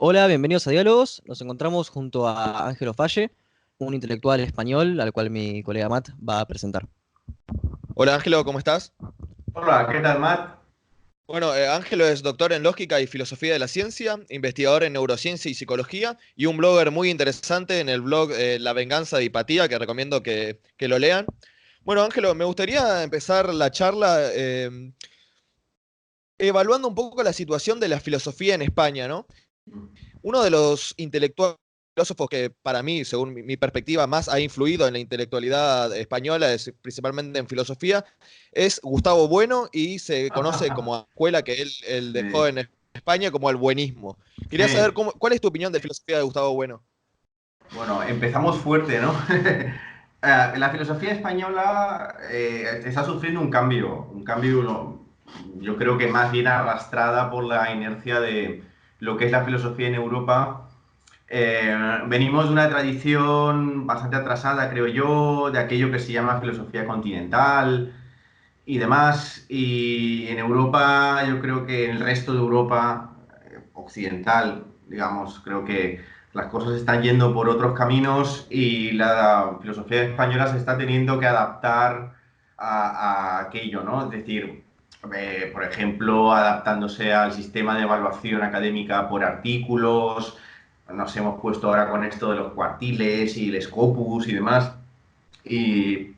Hola, bienvenidos a Diálogos. Nos encontramos junto a Ángelo Falle, un intelectual español al cual mi colega Matt va a presentar. Hola Ángelo, ¿cómo estás? Hola, ¿qué tal, Matt? Bueno, Ángelo es doctor en lógica y filosofía de la ciencia, investigador en neurociencia y psicología y un blogger muy interesante en el blog La Venganza de Hipatía, que recomiendo que lo lean. Bueno, Ángelo, me gustaría empezar la charla evaluando un poco la situación de la filosofía en España, ¿no? Uno de los intelectuales filósofos que para mí, según mi perspectiva, más ha influido en la intelectualidad española, principalmente en filosofía, es Gustavo Bueno y se conoce como escuela que él dejó Sí, en España como el buenismo. Quería saber sí. cuál es tu opinión de filosofía de Gustavo Bueno. Bueno, empezamos fuerte, ¿no? La filosofía española está sufriendo un cambio, yo creo que más bien arrastrada por la inercia de lo que es la filosofía en Europa. Venimos de una tradición bastante atrasada, creo yo, de aquello que se llama filosofía continental y demás. Y en Europa, yo creo que en el resto de Europa occidental, digamos, creo que las cosas están yendo por otros caminos y la filosofía española se está teniendo que adaptar a aquello, ¿no? Es decir, por ejemplo, adaptándose al sistema de evaluación académica por artículos. Nos hemos puesto ahora con esto de los cuartiles y el Scopus y demás. Y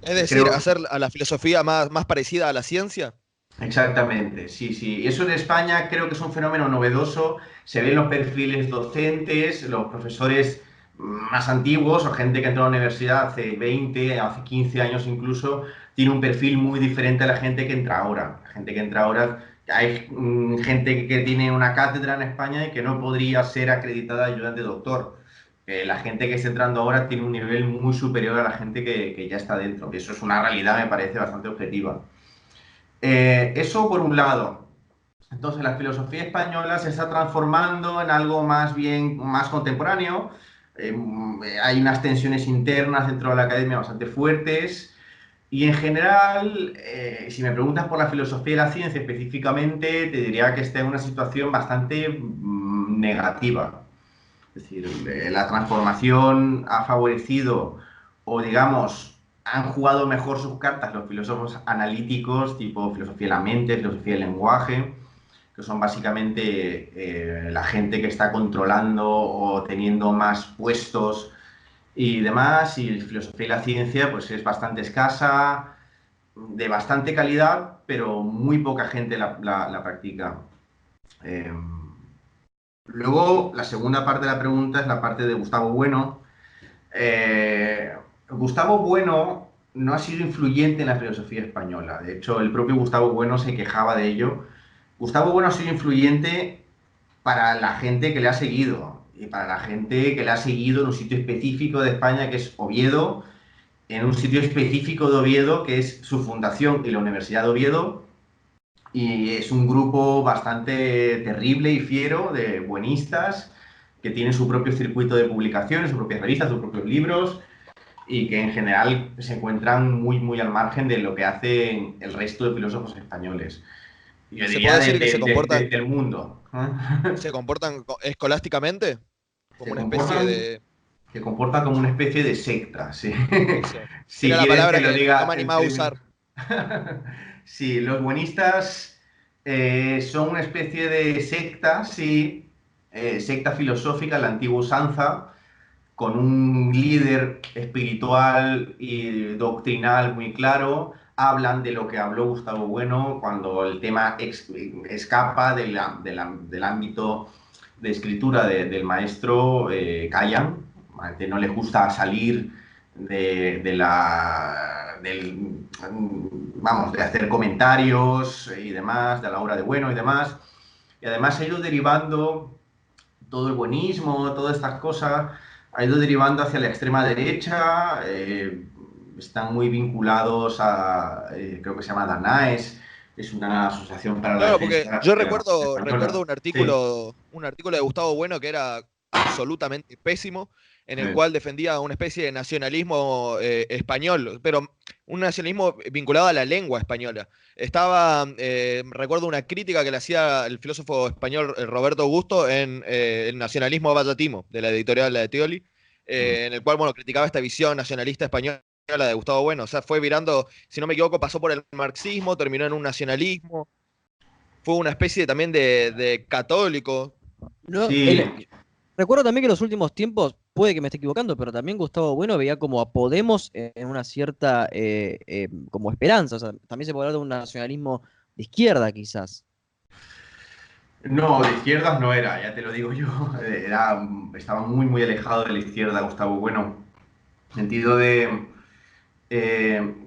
Es decir, creo, hacer a la filosofía más parecida a la ciencia. exactamente, sí, sí. Y eso en España creo que es un fenómeno novedoso. Se ven los perfiles docentes, los profesores más antiguos o gente que entró a la universidad hace 20, hace 15 años incluso, tiene un perfil muy diferente a la gente que entra ahora. La gente que entra ahora, hay gente que tiene una cátedra en España y que no podría ser acreditada ayudante doctor. La gente que está entrando ahora tiene un nivel muy superior a la gente que ya está dentro. Y eso es una realidad, me parece, bastante objetiva. Eso por un lado. Entonces la filosofía española se está transformando en algo más bien más contemporáneo. Hay unas tensiones internas dentro de la academia bastante fuertes. Y en general, si me preguntas por la filosofía y la ciencia específicamente, te diría que está en una situación bastante negativa. Es decir, la transformación ha favorecido, o digamos, han jugado mejor sus cartas los filósofos analíticos, tipo filosofía de la mente, filosofía del lenguaje, que son básicamente la gente que está controlando o teniendo más puestos y demás, y filosofía y la ciencia pues es bastante escasa, de bastante calidad, pero muy poca gente la practica. Eh, Luego, la segunda parte de la pregunta es la parte de Gustavo Bueno. Gustavo Bueno no ha sido influyente en la filosofía española. De hecho, el propio Gustavo Bueno se quejaba de ello. Gustavo Bueno ha sido influyente para la gente que le ha seguido y para la gente que le ha seguido en un sitio específico de España que es Oviedo, en un sitio específico de Oviedo que es su fundación y la Universidad de Oviedo. Y es un grupo bastante terrible y fiero de buenistas que tienen su propio circuito de publicaciones, sus propias revistas, sus propios libros y que en general se encuentran muy, muy al margen de lo que hacen el resto de filósofos españoles. Yo ¿Se diría puede decir que del mundo. se comportan escolásticamente? Como Se una especie comportan, de... se comporta como una especie de secta, sí. Eso. Si Era la quieres que palabra lo que no diga me en animaba a términos... usar. Sí, los buenistas son una especie de secta, sí, secta filosófica, la antigua usanza, con un líder espiritual y doctrinal muy claro. Hablan de lo que habló Gustavo Bueno cuando el tema escapa del ámbito de escritura del maestro, callan. No les gusta salir vamos, de hacer comentarios y demás, de la obra de Bueno y demás. Y además ha ido derivando todo el buenismo, todas estas cosas, ha ido derivando hacia la extrema derecha, están muy vinculados a, creo que se llama Danaes, es una asociación para la Claro, porque defensa yo de la recuerdo española. Sí, un artículo de Gustavo Bueno que era absolutamente pésimo, en el sí, cual defendía una especie de nacionalismo español, pero un nacionalismo vinculado a la lengua española. Recuerdo una crítica que le hacía el filósofo español Roberto Augusto en El nacionalismo vallatimo, de la editorial La de Tioli, en el cual, bueno, criticaba esta visión nacionalista española de Gustavo Bueno. O sea, fue virando, si no me equivoco, pasó por el marxismo, terminó en un nacionalismo, fue una especie también de católico. No, Sí, recuerdo también que en los últimos tiempos, puede que me esté equivocando, pero también Gustavo Bueno veía como a Podemos en una cierta como esperanza. O sea, también se puede hablar de un nacionalismo de izquierda, quizás. no, de izquierdas no era, ya te lo digo yo. Estaba muy, muy alejado de la izquierda, Gustavo Bueno. En sentido de.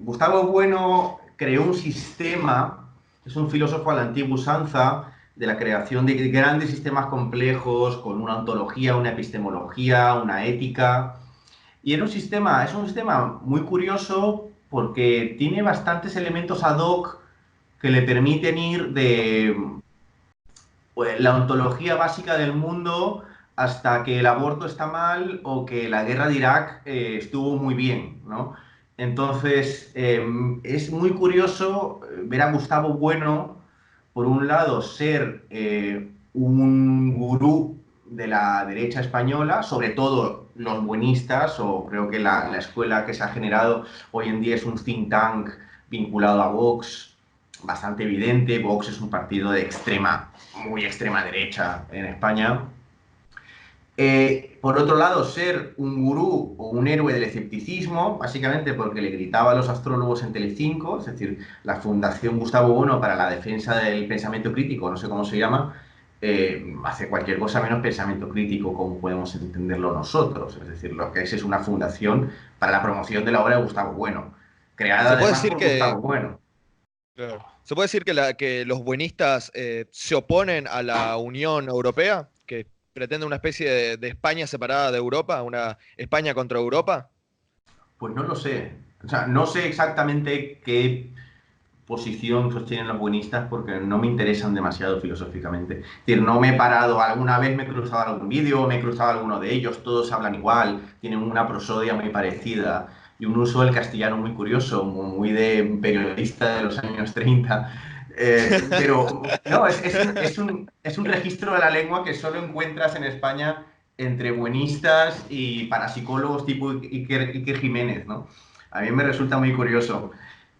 Gustavo Bueno creó un sistema, es un filósofo a la antigua usanza, de la creación de grandes sistemas complejos, con una ontología, una epistemología, una ética. Y es un sistema muy curioso porque tiene bastantes elementos ad hoc que le permiten ir de pues, la ontología básica del mundo hasta que el aborto está mal o que la guerra de Irak estuvo muy bien, ¿no? Entonces, es muy curioso ver a Gustavo Bueno, por un lado, ser un gurú de la derecha española, sobre todo los buenistas, o creo que la escuela que se ha generado hoy en día es un think tank vinculado a Vox, bastante evidente. Vox es un partido de muy extrema derecha en España. Por otro lado, ser un gurú o un héroe del escepticismo, básicamente porque le gritaba a los astrólogos en Telecinco, es decir, la Fundación Gustavo Bueno para la defensa del pensamiento crítico, no sé cómo se llama, hace cualquier cosa menos pensamiento crítico como podemos entenderlo nosotros. Es decir, lo que es una fundación para la promoción de la obra de Gustavo Bueno, creada Se puede además decir por que, Gustavo Bueno. claro, se puede decir que los buenistas se oponen a la Unión Europea, que pretende una especie de España separada de Europa, una España contra Europa. Pues no lo sé. O sea, no sé exactamente qué posición sostienen los buenistas porque no me interesan demasiado filosóficamente. Es decir, no me he parado, alguna vez me he cruzado algún vídeo, me he cruzado alguno de ellos, todos hablan igual, tienen una prosodia muy parecida y un uso del castellano muy curioso, muy de periodista de los años 30. Pero no, es un registro de la lengua que solo encuentras en España entre buenistas y parapsicólogos tipo Iker Jiménez, ¿no? A mí me resulta muy curioso.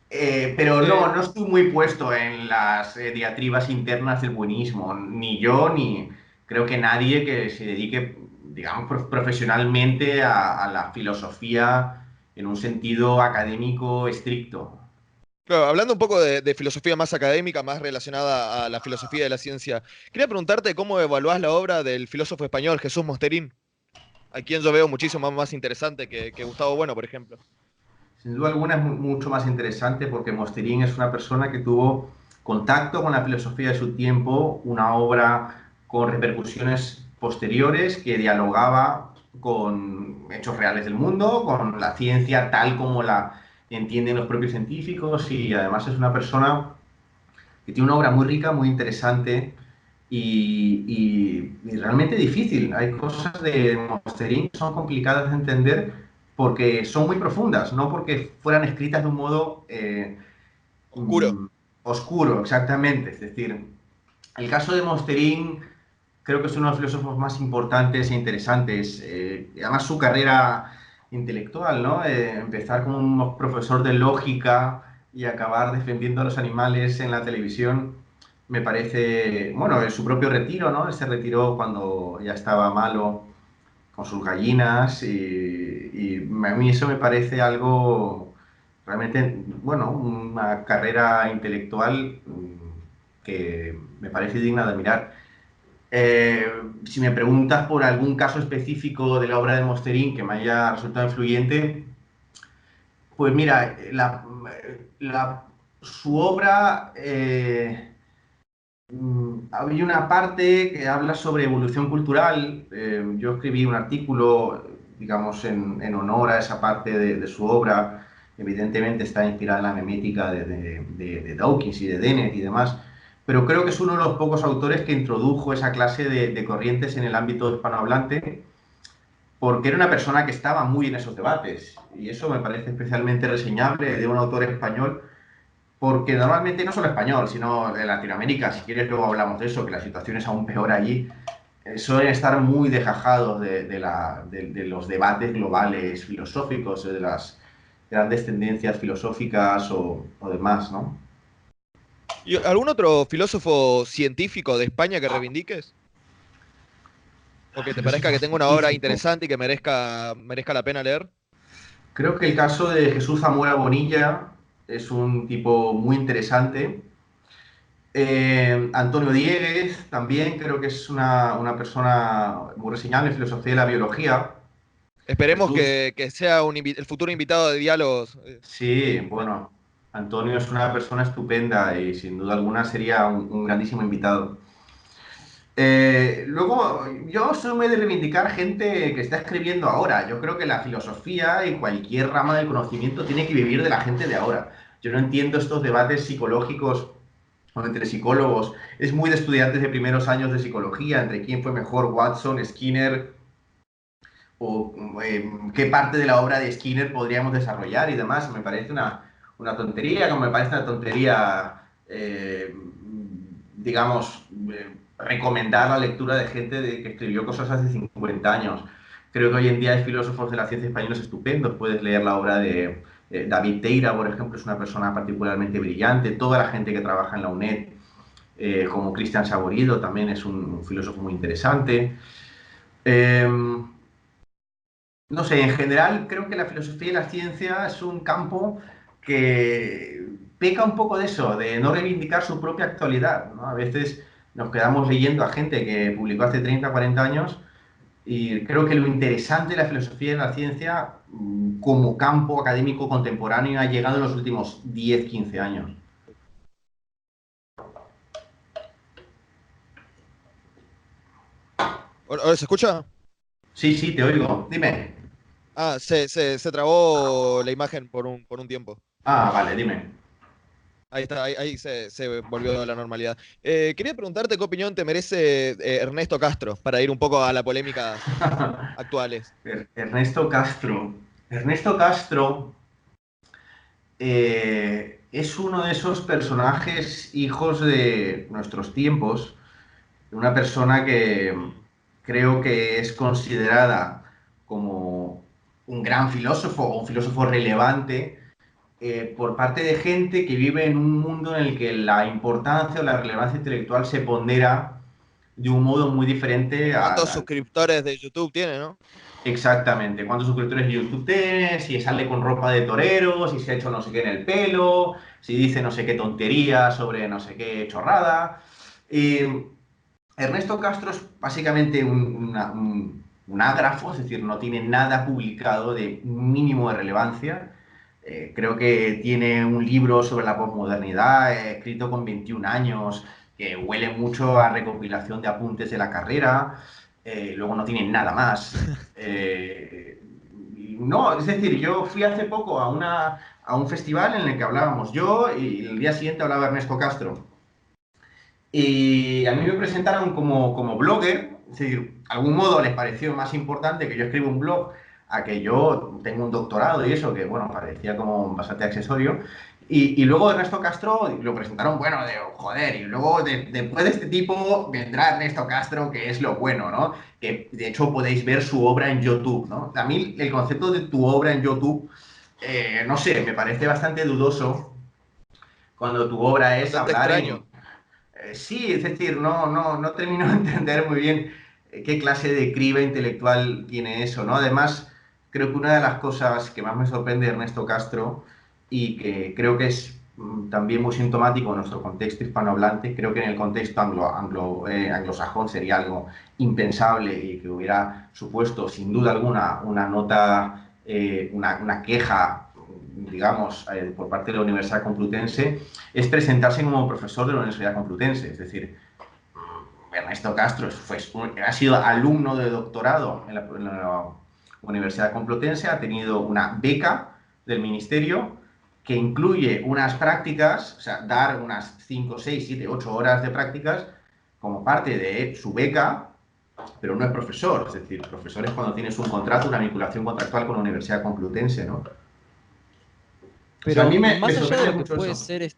Pero Eh, no estoy muy puesto en las diatribas internas del buenismo, ni yo, ni creo que nadie que se dedique, digamos, profesionalmente a la filosofía en un sentido académico estricto. claro, hablando un poco de filosofía más académica, más relacionada a la filosofía de la ciencia, quería preguntarte cómo evaluás la obra del filósofo español Jesús Mosterín, a quien yo veo muchísimo más interesante que Gustavo Bueno, por ejemplo. Sin duda alguna es mucho más interesante porque Mosterín es una persona que tuvo contacto con la filosofía de su tiempo, una obra con repercusiones posteriores que dialogaba con hechos reales del mundo, con la ciencia tal como la entienden los propios científicos y además es una persona que tiene una obra muy rica, muy interesante y realmente difícil. Hay cosas de Mosterín que son complicadas de entender porque son muy profundas, no porque fueran escritas de un modo Oscuro. oscuro, exactamente. Es decir, el caso de Mosterín creo que es uno de los filósofos más importantes e interesantes. Además, su carrera intelectual, ¿no? Empezar como un profesor de lógica y acabar defendiendo a los animales en la televisión, me parece, bueno, en su propio retiro, ¿no? Él se retiró cuando ya estaba malo con sus gallinas y a mí eso me parece algo realmente, bueno, una carrera intelectual que me parece digna de admirar. Eh, si me preguntas por algún caso específico de la obra de Mosterín que me haya resultado influyente, pues mira, su obra, había una parte que habla sobre evolución cultural. Yo escribí un artículo, digamos, en honor a esa parte de su obra. Evidentemente está inspirada en la memética de Dawkins y de Dennett y demás, pero creo que es uno de los pocos autores que introdujo esa clase de corrientes en el ámbito hispanohablante porque era una persona que estaba muy en esos debates. Y eso me parece especialmente reseñable de un autor español, porque normalmente no solo español, sino de Latinoamérica, si quieres luego hablamos de eso, que la situación es aún peor allí, suelen estar muy desgajados de los debates globales filosóficos, de las grandes tendencias filosóficas o demás, ¿no? ¿Y algún otro filósofo científico de España que reivindiques? ¿O que te parezca Filósofo que tenga una obra científico. interesante y que merezca la pena leer? Creo que el caso de Jesús Zamora Bonilla es un tipo muy interesante. Antonio Dieguez también creo que es una persona muy reseñable en filosofía de la biología. Esperemos Jesús, que sea el futuro invitado de diálogos. sí, bueno, Antonio es una persona estupenda y sin duda alguna sería un grandísimo invitado. Luego, yo soy muy de reivindicar gente que está escribiendo ahora. Yo creo que la filosofía y cualquier rama del conocimiento tiene que vivir de la gente de ahora. Yo no entiendo estos debates psicológicos o entre psicólogos. Es muy de estudiantes de primeros años de psicología, entre quién fue mejor, Watson, Skinner, o qué parte de la obra de Skinner podríamos desarrollar y demás. Me parece una tontería, como me parece una tontería, digamos, recomendar la lectura de gente que escribió cosas hace 50 años. Creo que hoy en día hay filósofos de la ciencia españoles estupendos. Puedes leer la obra de David Teira, por ejemplo, es una persona particularmente brillante. Toda la gente que trabaja en la UNED, como Cristian Saborido, también es un filósofo muy interesante. Eh, no sé, en general creo que la filosofía y la ciencia es un campo que peca un poco de eso, de no reivindicar su propia actualidad, ¿no? A veces nos quedamos leyendo a gente que publicó hace 30, 40 años y creo que lo interesante de la filosofía y la ciencia como campo académico contemporáneo ha llegado en los últimos 10, 15 años. ¿Ahora se escucha? Sí, sí, te oigo. Dime. Ah, se trabó la imagen por un tiempo. Ah, vale, dime. Ahí está, ahí se volvió a la normalidad. Quería preguntarte qué opinión te merece Ernesto Castro, para ir un poco a las polémicas actuales. Ernesto Castro. Ernesto Castro es uno de esos personajes hijos de nuestros tiempos, una persona que creo que es considerada como un gran filósofo o un filósofo relevante por parte de gente que vive en un mundo en el que la importancia o la relevancia intelectual se pondera de un modo muy diferente ¿Cuántos suscriptores de YouTube tiene, no? exactamente, cuántos suscriptores de YouTube tiene, si sale con ropa de torero, si se ha hecho no sé qué en el pelo, si dice no sé qué tontería sobre no sé qué chorrada. Y Ernesto Castro es básicamente un ágrafo, es decir, no tiene nada publicado de mínimo de relevancia. Creo que tiene un libro sobre la posmodernidad, escrito con 21 años, que huele mucho a recopilación de apuntes de la carrera. Luego no tiene nada más. No, es decir, yo fui hace poco a un festival en el que hablábamos yo y el día siguiente hablaba Ernesto Castro. Y a mí me presentaron como blogger, es decir, de algún modo les pareció más importante que yo escriba un blog a que yo tenga un doctorado y eso, que bueno, parecía como bastante accesorio. Y luego Ernesto Castro lo presentaron, bueno, de joder, y luego después de este tipo vendrá Ernesto Castro, que es lo bueno, ¿no? Que de hecho podéis ver su obra en YouTube, ¿no? A mí el concepto de tu obra en YouTube, no sé, me parece bastante dudoso cuando tu obra es Bastante hablar extraño. en, sí, es decir, no termino de entender muy bien qué clase de criba intelectual tiene eso, ¿no? Además, creo que una de las cosas que más me sorprende de Ernesto Castro y que creo que es también muy sintomático en nuestro contexto hispanohablante, creo que en el contexto anglosajón sería algo impensable y que hubiera supuesto sin duda alguna una nota, una queja, digamos, por parte de la Universidad Complutense, es presentarse como profesor de la Universidad Complutense. Es decir, Ernesto Castro ha sido alumno de doctorado en la Universidad Complutense, ha tenido una beca del ministerio que incluye unas prácticas, o sea, dar unas 5, 6, 7, 8 horas de prácticas como parte de su beca pero no es profesor. Es decir, profesor es cuando tienes un contrato, una vinculación contractual con la Universidad Complutense, ¿no? O sea, a Pero mí me más allá de sorprende lo que mucho puede eso. ser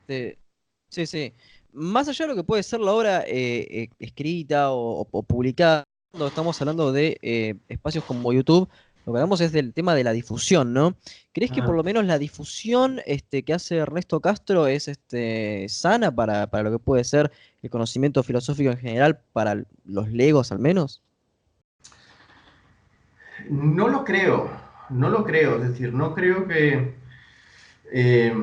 sí, sí, más allá de lo que puede ser la obra escrita o publicada, cuando estamos hablando de espacios como YouTube, lo que hablamos es del tema de la difusión, ¿no? ¿Crees que por Ah. lo menos la difusión que hace Ernesto Castro es sana para lo que puede ser el conocimiento filosófico en general, para los legos al menos? No lo creo, no lo creo. Es decir, no creo que eh,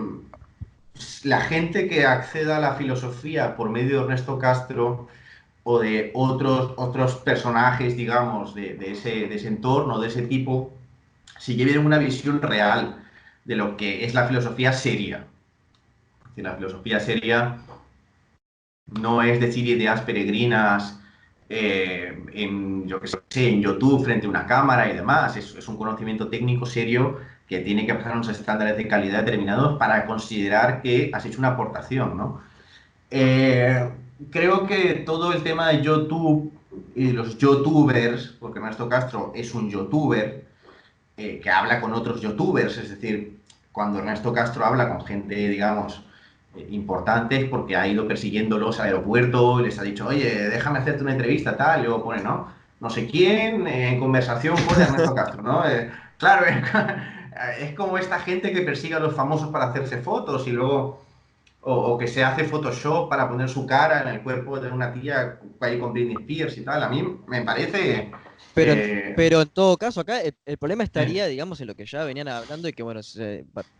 la gente que acceda a la filosofía por medio de Ernesto Castro o de otros personajes, digamos, de ese entorno, de ese tipo, si lleven una visión real de lo que es la filosofía seria. Es decir, la filosofía seria no es decir ideas peregrinas yo qué sé, en YouTube frente a una cámara y demás. Es un conocimiento técnico serio que tiene que pasar unos estándares de calidad determinados para considerar que has hecho una aportación, ¿no? Eh, Creo que todo el tema de YouTube y los youtubers, porque Ernesto Castro es un youtuber que habla con otros youtubers, es decir, cuando Ernesto Castro habla con gente, digamos, importante es porque ha ido persiguiéndolos al aeropuerto y les ha dicho, oye, déjame hacerte una entrevista, tal, y luego pone, ¿no? No sé quién, en conversación con Ernesto Castro, ¿no? Claro, es como esta gente que persigue a los famosos para hacerse fotos y luego o que se hace Photoshop para poner su cara en el cuerpo de una tía ahí con Britney Spears y tal. A mí me parece... Pero en, eh, pero en todo caso, acá el problema eh, estaría, digamos, en lo que ya venían hablando y que, bueno,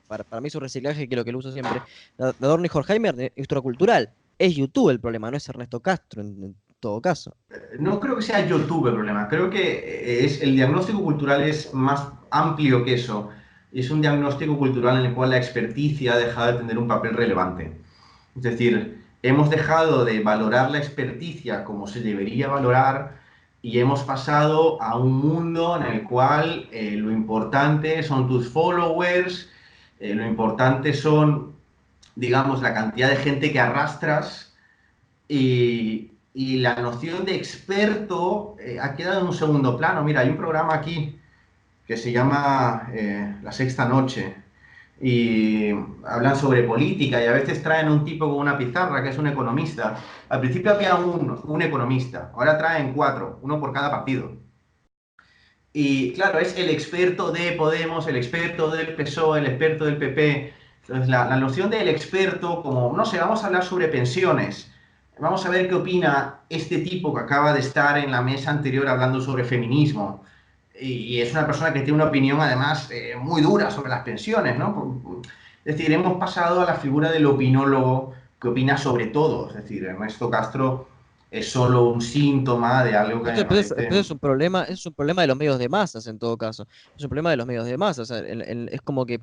para mí su reciclaje, que es lo que lo uso siempre, de Adorno y Horkheimer, de cultural. Es YouTube el problema, no es Ernesto Castro, en todo caso. no creo que sea YouTube el problema. Creo que el diagnóstico cultural es más amplio que eso. Es un diagnóstico cultural en el cual la experticia ha dejado de tener un papel relevante. Es decir, hemos dejado de valorar la experticia como se debería valorar y hemos pasado a un mundo en el cual lo importante son tus followers, lo importante son, digamos, la cantidad de gente que arrastras y la noción de experto ha quedado en un segundo plano. Mira, hay un programa aquí que se llama La Sexta Noche y hablan sobre política y a veces traen un tipo con una pizarra que es un economista. Al principio había un economista, ahora traen cuatro, uno por cada partido. Y claro, es el experto de Podemos, el experto del PSOE, el experto del PP. Entonces, la noción del experto, como, no sé, vamos a hablar sobre pensiones. Vamos a ver qué opina este tipo que acaba de estar en la mesa anterior hablando sobre feminismo. Y es una persona que tiene una opinión, además, muy dura sobre las pensiones, ¿no? Es decir, hemos pasado a la figura del opinólogo que opina sobre todo. Es decir, Ernesto Castro es solo un síntoma de algo que me Pero parece... es un problema de los medios de masas en todo caso. Es un problema de los medios de masas. O sea, es como que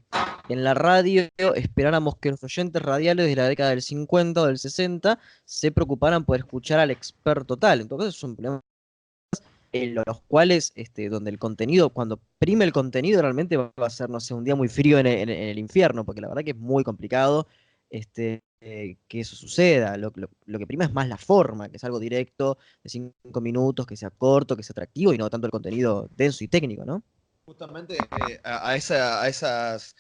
en la radio esperáramos que los oyentes radiales de la década del 50 o del 60 se preocuparan por escuchar al experto tal. En todo caso, es un problema en los cuales, donde el contenido, cuando prime el contenido, realmente va a ser, no sé, un día muy frío en el infierno, porque la verdad que es muy complicado que eso suceda. Lo que prima es más la forma, que es algo directo, de 5 minutos, que sea corto, que sea atractivo y no tanto el contenido denso y técnico, ¿no? Justamente a esas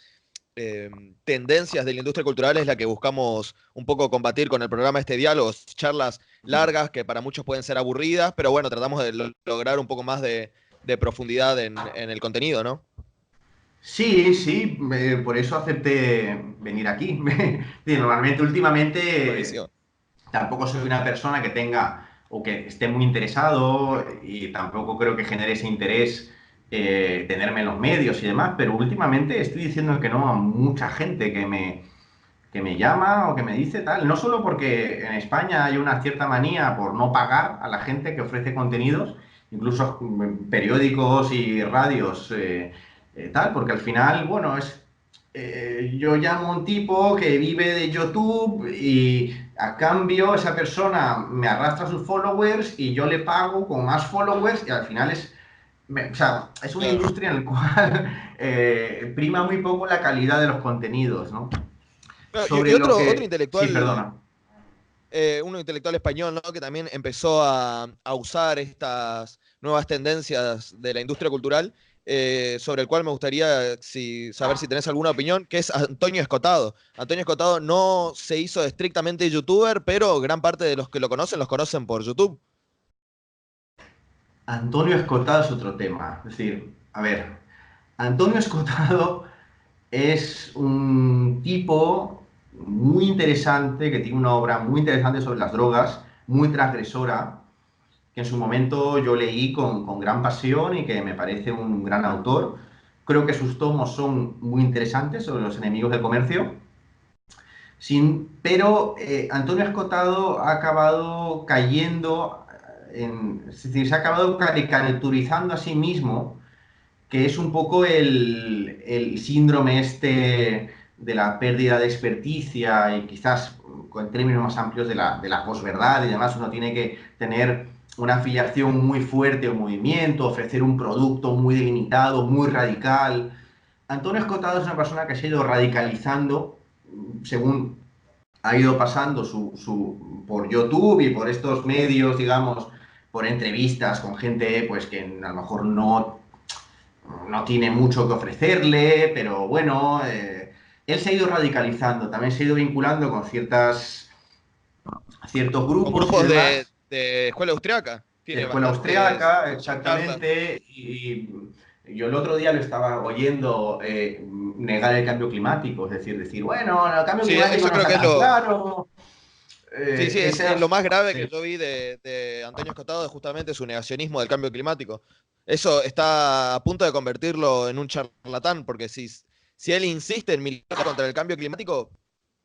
tendencias de la industria cultural es la que buscamos un poco combatir con el programa este diálogos, charlas largas que para muchos pueden ser aburridas, pero bueno, tratamos de lograr un poco más de profundidad en el contenido, ¿no? Sí, sí, por eso acepté venir aquí. Sí, normalmente, últimamente, Buenísimo. tampoco soy una persona que tenga o que esté muy interesado y tampoco creo que genere ese interés tenerme en los medios y demás, pero últimamente estoy diciendo que no a mucha gente que me llama o que me dice tal, no solo porque en España hay una cierta manía por no pagar a la gente que ofrece contenidos, incluso periódicos y radios, tal, porque al final, bueno, yo llamo a un tipo que vive de YouTube y a cambio esa persona me arrastra sus followers y yo le pago con más followers y al final o sea, es una Claro. industria en la cual prima muy poco la calidad de los contenidos, ¿no? Claro, y Sobre lo otro que... Sí, intelectual perdona. un intelectual español, ¿no? Que también empezó a usar estas nuevas tendencias de la industria cultural, sobre el cual me gustaría saber si tenés alguna opinión, que es Antonio Escotado. Antonio Escotado no se hizo estrictamente youtuber, pero gran parte de los que lo conocen los conocen por YouTube. Antonio Escotado es otro tema. Es decir, a ver, Antonio Escotado es un tipo muy interesante, que tiene una obra muy interesante sobre las drogas, muy transgresora, que en su momento yo leí con gran pasión y que me parece un gran autor. Creo que sus tomos son muy interesantes sobre los enemigos del comercio. Pero Antonio Escotado ha acabado cayendo es decir, se ha acabado caricaturizando a sí mismo, que es un poco el síndrome este de la pérdida de experticia y quizás con términos más amplios de la posverdad y demás. Uno tiene que tener una afiliación muy fuerte al movimiento, ofrecer un producto muy delimitado, muy radical. Antonio Escotado es una persona que se ha ido radicalizando según ha ido pasando por YouTube y por estos medios, digamos, por entrevistas con gente pues que a lo mejor no tiene mucho que ofrecerle, pero bueno, él se ha ido radicalizando, también se ha ido vinculando con ciertos Con grupos y grupos demás, de escuela austriaca. de Tiene escuela bastantes austriaca, charlas. exactamente, y yo el otro día lo estaba oyendo negar el cambio climático, es decir, bueno, el cambio Sí, climático eso no creo está que es tan lo. claro. Sí, sí, es lo Esas, más grave que sí. yo vi de Antonio Escotado, es justamente su negacionismo del cambio climático. Eso está a punto de convertirlo en un charlatán, porque si él insiste en militar contra el cambio climático,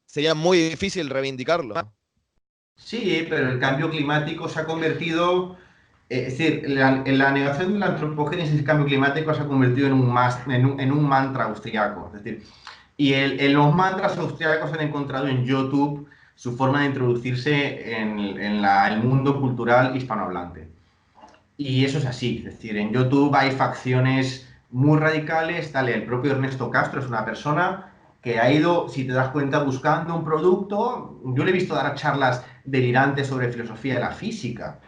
sería muy difícil reivindicarlo. Sí, pero el cambio climático se ha convertido, es decir, la negación de la antropogénesis y el cambio climático se ha convertido en un mantra austriaco. Es decir, en los mantras austriacos han encontrado en YouTube su forma de introducirse en el mundo cultural hispanohablante. Y eso es así, es decir, en YouTube hay facciones muy radicales, tal, el propio Ernesto Castro es una persona que ha ido, si te das cuenta, buscando un producto. Yo le he visto dar charlas delirantes sobre filosofía de la física.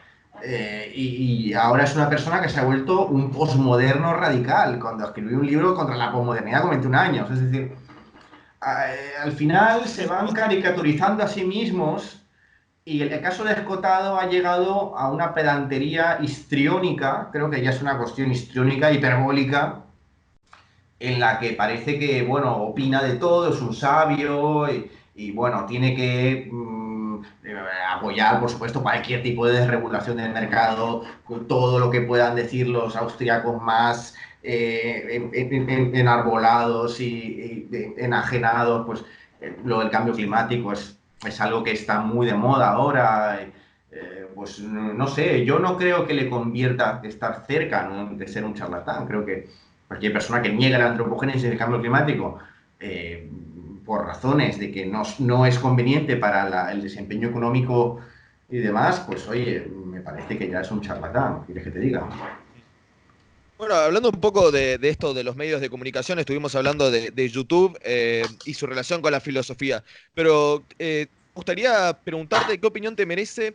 Y ahora es una persona que se ha vuelto un posmoderno radical, cuando escribió un libro contra la posmodernidad con 21 años. Es decir, al final se van caricaturizando a sí mismos y el caso de Escotado ha llegado a una pedantería histriónica, creo que ya es una cuestión histriónica, hiperbólica, en la que parece que, bueno, opina de todo, es un sabio bueno, tiene que apoyar, por supuesto, cualquier tipo de desregulación del mercado, con todo lo que puedan decir los austríacos más enarbolados y enajenados, pues lo del cambio climático es algo que está muy de moda ahora. Pues no sé, yo no creo que le convierta estar cerca, ¿no?, de ser un charlatán. Creo que cualquier persona que niega la antropogénesis del cambio climático eh, por razones de que no es conveniente para el desempeño económico y demás, pues oye, me parece que ya es un charlatán, ¿quieres que te diga? Bueno, hablando un poco de esto de los medios de comunicación, estuvimos hablando de YouTube y su relación con la filosofía, pero me gustaría preguntarte qué opinión te merece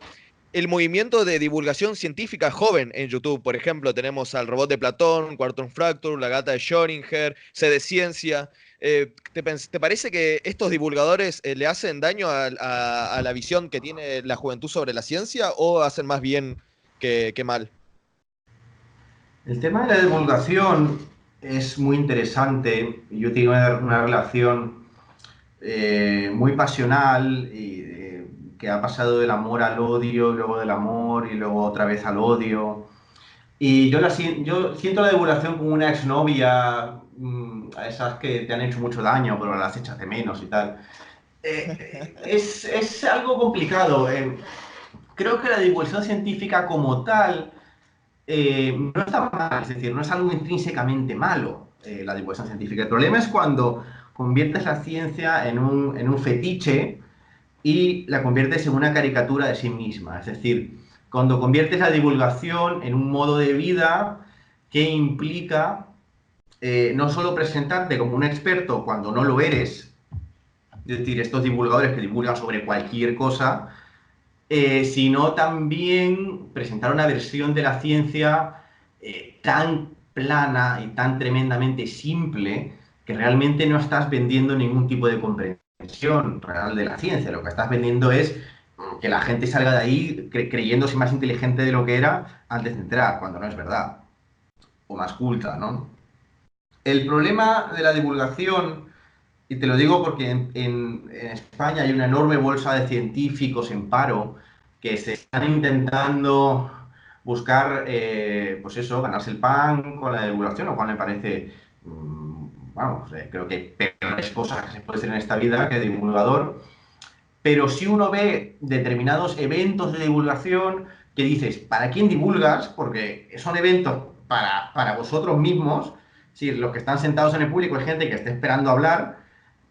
el movimiento de divulgación científica joven en YouTube. Por ejemplo, tenemos al robot de Platón, Quantum Fracture, la gata de Schrödinger, C de Ciencia. ¿Te parece que estos divulgadores le hacen daño a la visión que tiene la juventud sobre la ciencia o hacen más bien que mal? El tema de la divulgación es muy interesante. Yo tengo una relación muy pasional que ha pasado del amor al odio, luego del amor y luego otra vez al odio. Y yo siento la divulgación como una exnovia, a esas que te han hecho mucho daño, pero las echas de menos y tal. Es algo complicado. Creo que la divulgación científica como tal no está mal, es decir, no es algo intrínsecamente malo, la divulgación científica. El problema es cuando conviertes la ciencia en un fetiche y la conviertes en una caricatura de sí misma. Es decir, cuando conviertes la divulgación en un modo de vida que implica no solo presentarte como un experto cuando no lo eres, es decir, estos divulgadores que divulgan sobre cualquier cosa, sino también presentar una versión de la ciencia tan plana y tan tremendamente simple que realmente no estás vendiendo ningún tipo de comprensión real de la ciencia. Lo que estás vendiendo es que la gente salga de ahí creyéndose más inteligente de lo que era antes de entrar, cuando no es verdad, o más culta, ¿no? El problema de la divulgación, y te lo digo porque en España hay una enorme bolsa de científicos en paro que se están intentando buscar, pues eso, ganarse el pan con la divulgación, lo cual me parece, vamos, creo que hay peores cosas que se puede hacer en esta vida que divulgador. Pero si uno ve determinados eventos de divulgación que dices, ¿para quién divulgas? Porque son eventos para vosotros mismos, si los que están sentados en el público es gente que está esperando hablar,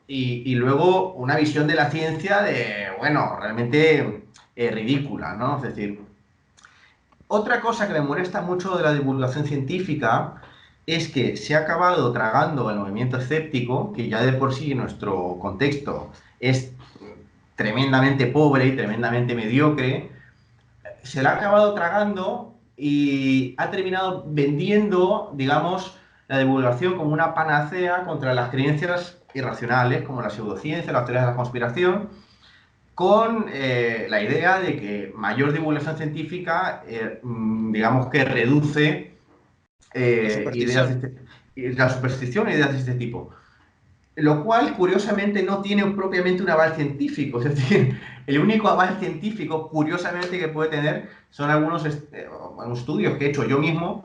y luego una visión de la ciencia de, bueno, realmente ridícula, ¿no? Es decir, otra cosa que me molesta mucho de la divulgación científica es que se ha acabado tragando el movimiento escéptico, que ya de por sí en nuestro contexto es tremendamente pobre y tremendamente mediocre, se la ha acabado tragando y ha terminado vendiendo, digamos, la divulgación como una panacea contra las creencias irracionales, como la pseudociencia, las teorías de la conspiración, con la idea de que mayor divulgación científica, digamos que reduce La ideas superstición. la superstición e ideas de este tipo. Lo cual, curiosamente, no tiene propiamente un aval científico. Es decir, el único aval científico, curiosamente, que puede tener son algunos estudios que he hecho yo mismo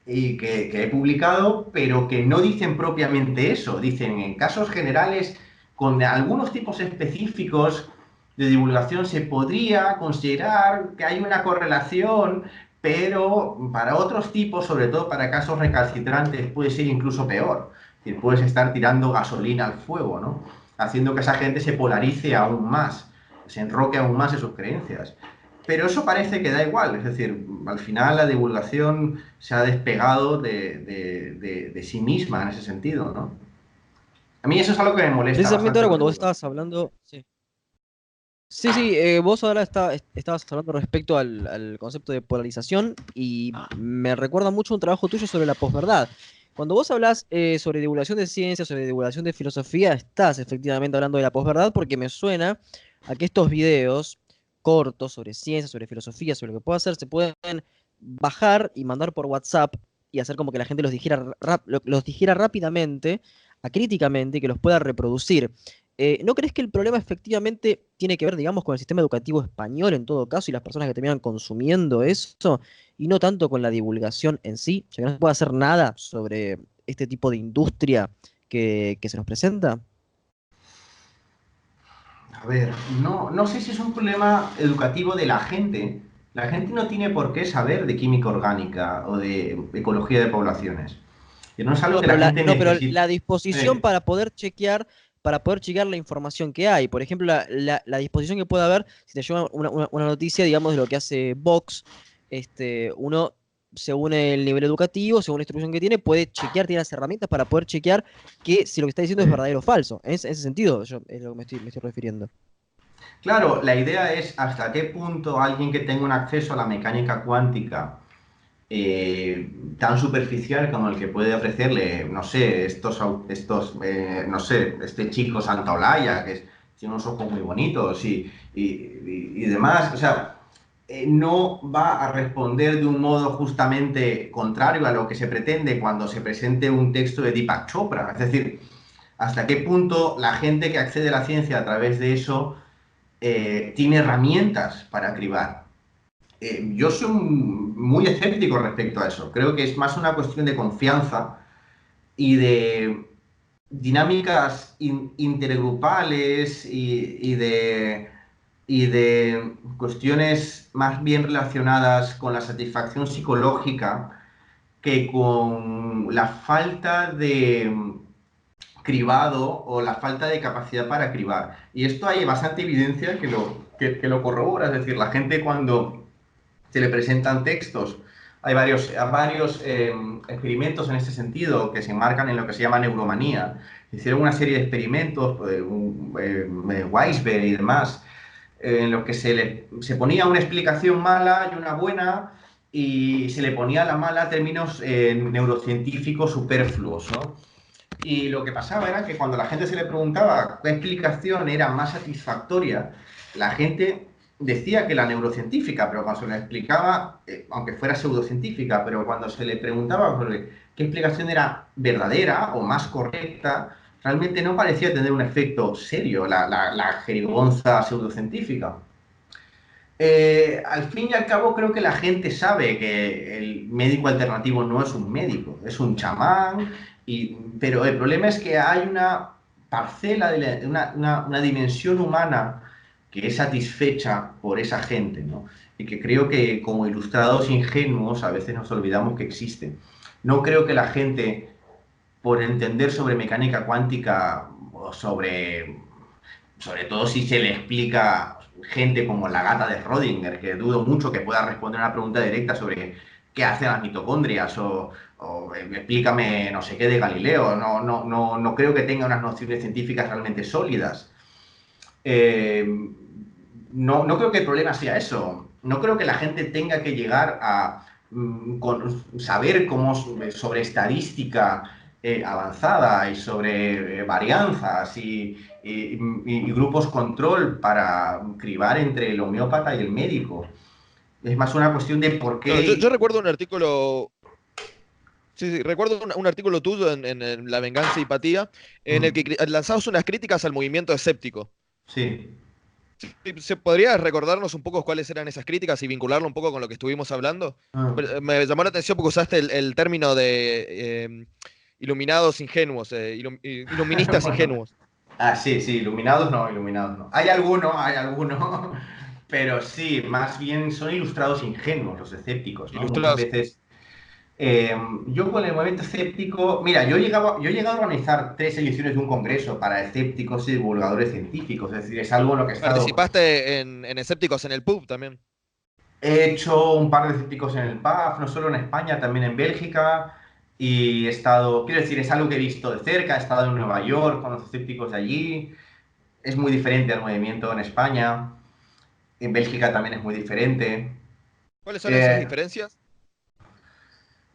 y que he publicado, pero que no dicen propiamente eso. Dicen en casos generales, con algunos tipos específicos de divulgación, se podría considerar que hay una correlación, pero para otros tipos, sobre todo para casos recalcitrantes, puede ser incluso peor. Es decir, puedes estar tirando gasolina al fuego, ¿no? Haciendo que esa gente se polarice aún más, se enroque aún más en sus creencias. Pero eso parece que da igual, es decir, al final la divulgación se ha despegado de sí misma en ese sentido, ¿no? A mí eso es algo que me molesta Precisamente bastante ahora de la cuando vos divulgación. estabas hablando, sí. Sí, sí, vos ahora estabas hablando respecto al concepto de polarización y me recuerda mucho un trabajo tuyo sobre la posverdad. Cuando vos hablas sobre divulgación de ciencia, sobre divulgación de filosofía, estás efectivamente hablando de la posverdad porque me suena a que estos videos cortos sobre ciencia, sobre filosofía, sobre lo que puedo hacer, se pueden bajar y mandar por WhatsApp y hacer como que la gente los dijera, los dijera rápidamente, acríticamente y que los pueda reproducir. ¿No crees que el problema efectivamente tiene que ver, digamos, con el sistema educativo español en todo caso y las personas que terminan consumiendo eso y no tanto con la divulgación en sí? Ya que no se puede hacer nada sobre este tipo de industria que se nos presenta. A ver, no sé si es un problema educativo de la gente. La gente no tiene por qué saber de química orgánica o de ecología de poblaciones. Que no es algo No, que la pero gente necesite. la disposición para poder chequear la información que hay. Por ejemplo, la disposición que puede haber, si te lleva una noticia, digamos, de lo que hace Vox, uno, según el nivel educativo, según la instrucción que tiene, puede chequear, tiene las herramientas para poder chequear que si lo que está diciendo es verdadero o falso. En ese sentido, yo es lo que me estoy refiriendo. Claro, la idea es hasta qué punto alguien que tenga un acceso a la mecánica cuántica tan superficial como el que puede ofrecerle, no sé, no sé, este chico Santaolalla, tiene unos ojos muy bonitos y demás, o sea, no va a responder de un modo justamente contrario a lo que se pretende cuando se presente un texto de Deepak Chopra. Es decir, hasta qué punto la gente que accede a la ciencia a través de eso tiene herramientas para cribar. Yo soy muy escéptico respecto a eso. Creo que es más una cuestión de confianza y de dinámicas intergrupales y de cuestiones más bien relacionadas con la satisfacción psicológica que con la falta de cribado o la falta de capacidad para cribar. Y esto hay bastante evidencia que lo corrobora. Es decir, la gente cuando se le presentan textos. Hay varios experimentos en este sentido que se enmarcan en lo que se llama neuromanía. Hicieron una serie de experimentos, Weisberg y demás, en los que se ponía una explicación mala y una buena, y se le ponía la mala a términos neurocientíficos superfluos, ¿no? Y lo que pasaba era que cuando la gente se le preguntaba qué explicación era más satisfactoria, la gente decía que la neurocientífica, pero cuando se le explicaba, aunque fuera pseudocientífica, pero cuando se le preguntaba sobre qué explicación era verdadera o más correcta, realmente no parecía tener un efecto serio la jerigonza pseudocientífica. Al fin y al cabo creo que la gente sabe que el médico alternativo no es un médico, es un chamán, pero el problema es que hay una parcela, una dimensión humana que es satisfecha por esa gente, ¿no? Y que creo que como ilustrados ingenuos a veces nos olvidamos que existen. No creo que la gente, por entender sobre mecánica cuántica o sobre todo si se le explica gente como la gata de Schrödinger, que dudo mucho que pueda responder una pregunta directa sobre qué hacen las mitocondrias o explícame no sé qué de Galileo. No creo que tenga unas nociones científicas realmente sólidas. Eh, no creo que el problema sea eso. No creo que la gente tenga que llegar a saber cómo sobre estadística avanzada y sobre varianzas y grupos control para cribar entre el homeópata y el médico. Es más una cuestión de por No, yo qué. recuerdo un artículo. Sí, sí, recuerdo un artículo tuyo en La Venganza y Empatía, en el que lanzabas unas críticas al movimiento escéptico. Sí. Sí, ¿se podría recordarnos un poco cuáles eran esas críticas y vincularlo un poco con lo que estuvimos hablando? Ah. Me llamó la atención porque usaste el término de iluminados ingenuos, iluministas Bueno. ingenuos. Sí, sí, iluminados no. Hay alguno, pero sí, más bien son ilustrados ingenuos los escépticos, ¿no? Muchas Ilustrados. veces. Yo con el movimiento escéptico, mira, yo he llegado a organizar 3 ediciones de un congreso para escépticos y divulgadores científicos, es decir, es algo en lo que he estado. Participaste en Escépticos en el Pub también. He hecho un par de escépticos en el PAF, no solo en España, también en Bélgica, y he estado, quiero decir, es algo que he visto de cerca, he estado en Nueva York con los escépticos de allí, es muy diferente al movimiento en España, en Bélgica también es muy diferente. ¿Cuáles son esas Eh, diferencias?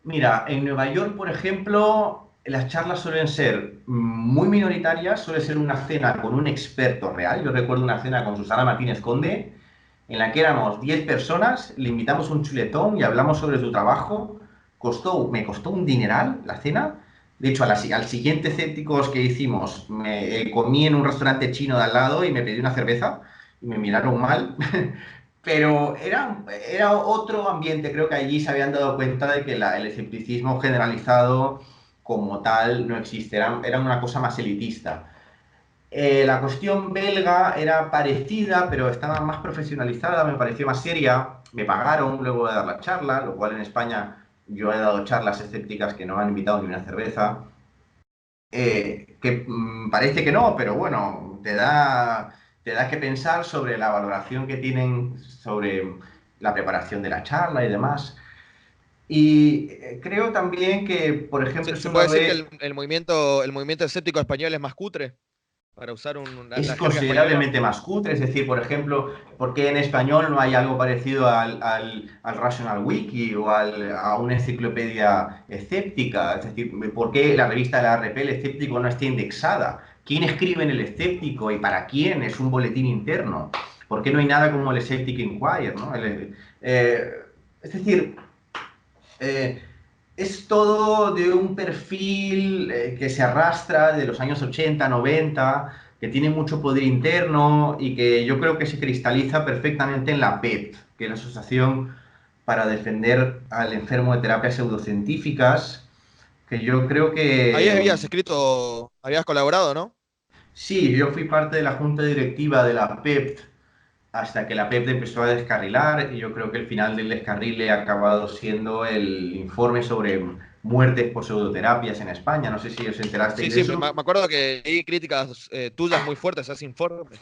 Mira, en Nueva York, por ejemplo, las charlas suelen ser muy minoritarias, suele ser una cena con un experto real. Yo recuerdo una cena con Susana Martínez Conde, en la que éramos 10 personas, le invitamos un chuletón y hablamos sobre su trabajo. Me costó un dineral la cena. De hecho, al siguiente escépticos que hicimos, me comí en un restaurante chino de al lado y me pedí una cerveza y me miraron mal. Pero era otro ambiente, creo que allí se habían dado cuenta de que el escepticismo generalizado como tal no existe, era una cosa más elitista. La cuestión belga era parecida, pero estaba más profesionalizada, me pareció más seria. Me pagaron luego de dar la charla, lo cual en España yo he dado charlas escépticas que no me han invitado ni una cerveza. Parece que no, pero bueno, te da que pensar sobre la valoración que tienen sobre la preparación de la charla y demás. Y creo también que, por ejemplo, ¿Se eso puede uno decir que ve. el movimiento escéptico español es más cutre? Para usar Es la jerga española. considerablemente más cutre, es decir, por ejemplo, ¿por qué en español no hay algo parecido al Rational Wiki o a una enciclopedia escéptica? Es decir, ¿por qué la revista de la RP, el escéptico, no está indexada? ¿Quién escribe en el escéptico y para quién? Es un boletín interno. ¿Por qué no hay nada como el Sceptic Inquirer, ¿no? Es decir, eh, es todo de un perfil que se arrastra de los años 80, 90, que tiene mucho poder interno y que yo creo que se cristaliza perfectamente en la PET, que es la Asociación para Defender al Enfermo de Terapias Pseudocientíficas, que yo creo Ahí que habías escrito, habías colaborado, ¿no? sí, yo fui parte de la junta directiva de la PEP hasta que la PEP empezó a descarrilar y yo creo que el final del descarrile ha acabado siendo el informe sobre muertes por pseudoterapias en España. No sé si os enterasteis Sí, de sí, eso. me acuerdo que leí críticas tuyas muy fuertes a ese informe.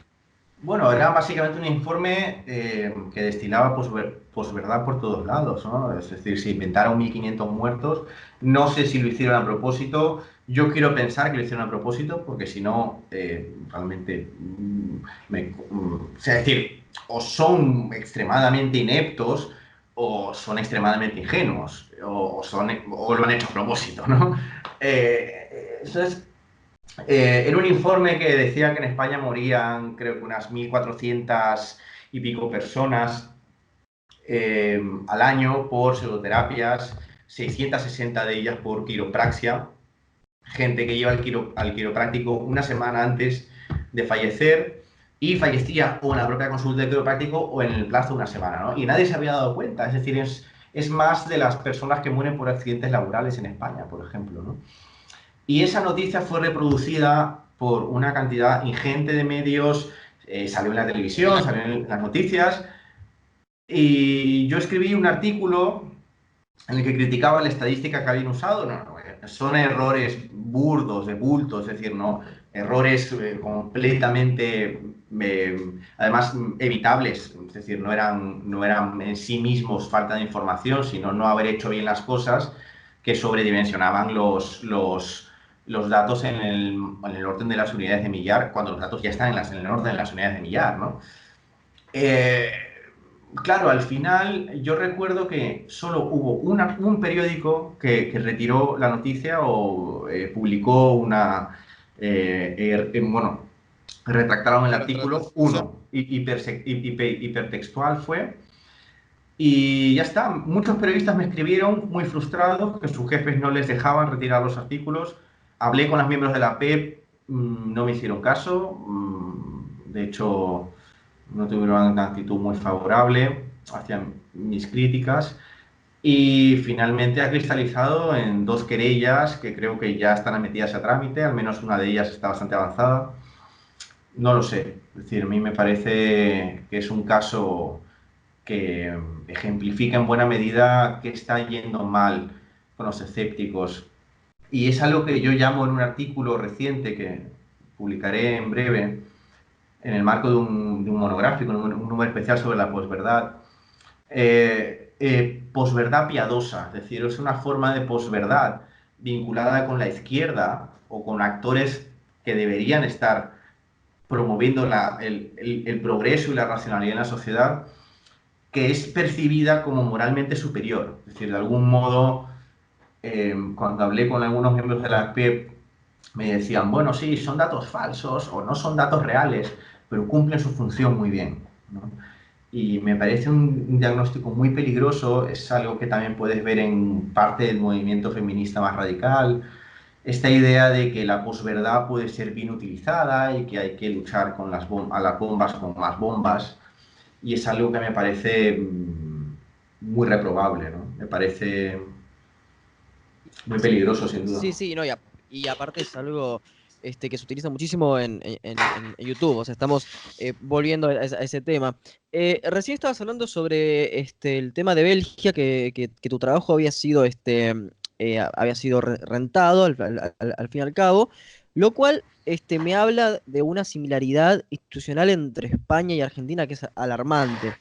Bueno, era básicamente un informe que destilaba posverdad por todos lados, ¿no? Es decir, se inventaron 1.500 muertos. No sé si lo hicieron a propósito. Yo quiero pensar que lo hicieron a propósito, porque si no, realmente, es decir, o son extremadamente ineptos o son extremadamente ingenuos, o lo han hecho a propósito, ¿no? Entonces, era un informe que decía que en España morían, creo que unas 1.400 y pico personas al año por pseudoterapias, 660 de ellas por quiropraxia, gente que lleva al quiropráctico una semana antes de fallecer y fallecía o en la propia consulta del quiropráctico o en el plazo de una semana, ¿no? Y nadie se había dado cuenta, es decir, es más de las personas que mueren por accidentes laborales en España, por ejemplo, ¿no? Y esa noticia fue reproducida por una cantidad ingente de medios, salió en la televisión, salió en las noticias, y yo escribí un artículo en el que criticaba la estadística que habían usado. Son errores burdos, de bulto, es decir, no errores completamente, además, evitables, es decir, no eran en sí mismos falta de información, sino no haber hecho bien las cosas que sobredimensionaban los datos en el orden de las unidades de millar, cuando los datos ya están en el orden de las unidades de millar, ¿no? Eh, claro, al final yo recuerdo que solo hubo un periódico que retiró la noticia o publicó bueno, retractaron el artículo, Retractación. uno, hipertextual fue, y ya está. Muchos periodistas me escribieron muy frustrados que sus jefes no les dejaban retirar los artículos. Hablé con los miembros de la PEP, no me hicieron caso, de hecho no tuvieron una actitud muy favorable hacia mis críticas, y finalmente ha cristalizado en 2 querellas que creo que ya están metidas a trámite, al menos una de ellas está bastante avanzada. No lo sé, es decir, a mí me parece que es un caso que ejemplifica en buena medida qué está yendo mal con los escépticos. Y es algo que yo llamo en un artículo reciente que publicaré en breve, en el marco de un monográfico, un número especial sobre la posverdad, posverdad piadosa, es decir, es una forma de posverdad vinculada con la izquierda o con actores que deberían estar promoviendo el progreso y la racionalidad en la sociedad, que es percibida como moralmente superior. Es decir, de algún modo, cuando hablé con algunos miembros de la PEP, me decían, bueno, sí, son datos falsos o no son datos reales, pero cumplen su función muy bien, ¿no? Y me parece un diagnóstico muy peligroso. Es algo que también puedes ver en parte del movimiento feminista más radical, esta idea de que la posverdad puede ser bien utilizada y que hay que luchar a las bombas con más bombas, y es algo que me parece muy reprobable, ¿no? Me parece muy peligroso, sin duda. Sí, sí, no, y aparte es algo que se utiliza muchísimo en YouTube, o sea, estamos volviendo a ese tema. Recién estabas hablando sobre el tema de Bélgica, que tu trabajo había sido rentado al fin y al cabo, lo cual me habla de una similaridad institucional entre España y Argentina que es alarmante.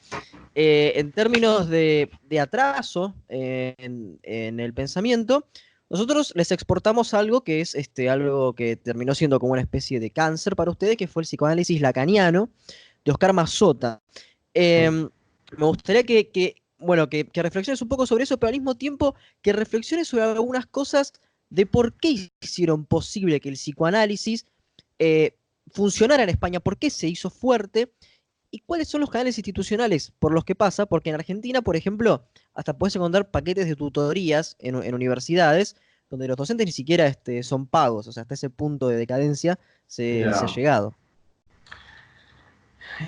En términos de atraso en el pensamiento, nosotros les exportamos algo que es algo que terminó siendo como una especie de cáncer para ustedes, que fue el psicoanálisis lacaniano de Oscar Massota. Mm. Me gustaría bueno, que reflexiones un poco sobre eso, pero al mismo tiempo que reflexiones sobre algunas cosas de por qué hicieron posible que el psicoanálisis eh, funcionara en España, por qué se hizo fuerte y cuáles son los canales institucionales por los que pasa, porque en Argentina, por ejemplo, hasta puedes encontrar paquetes de tutorías en universidades donde los docentes ni siquiera son pagos, o sea, hasta ese punto de decadencia se ha Ya. llegado.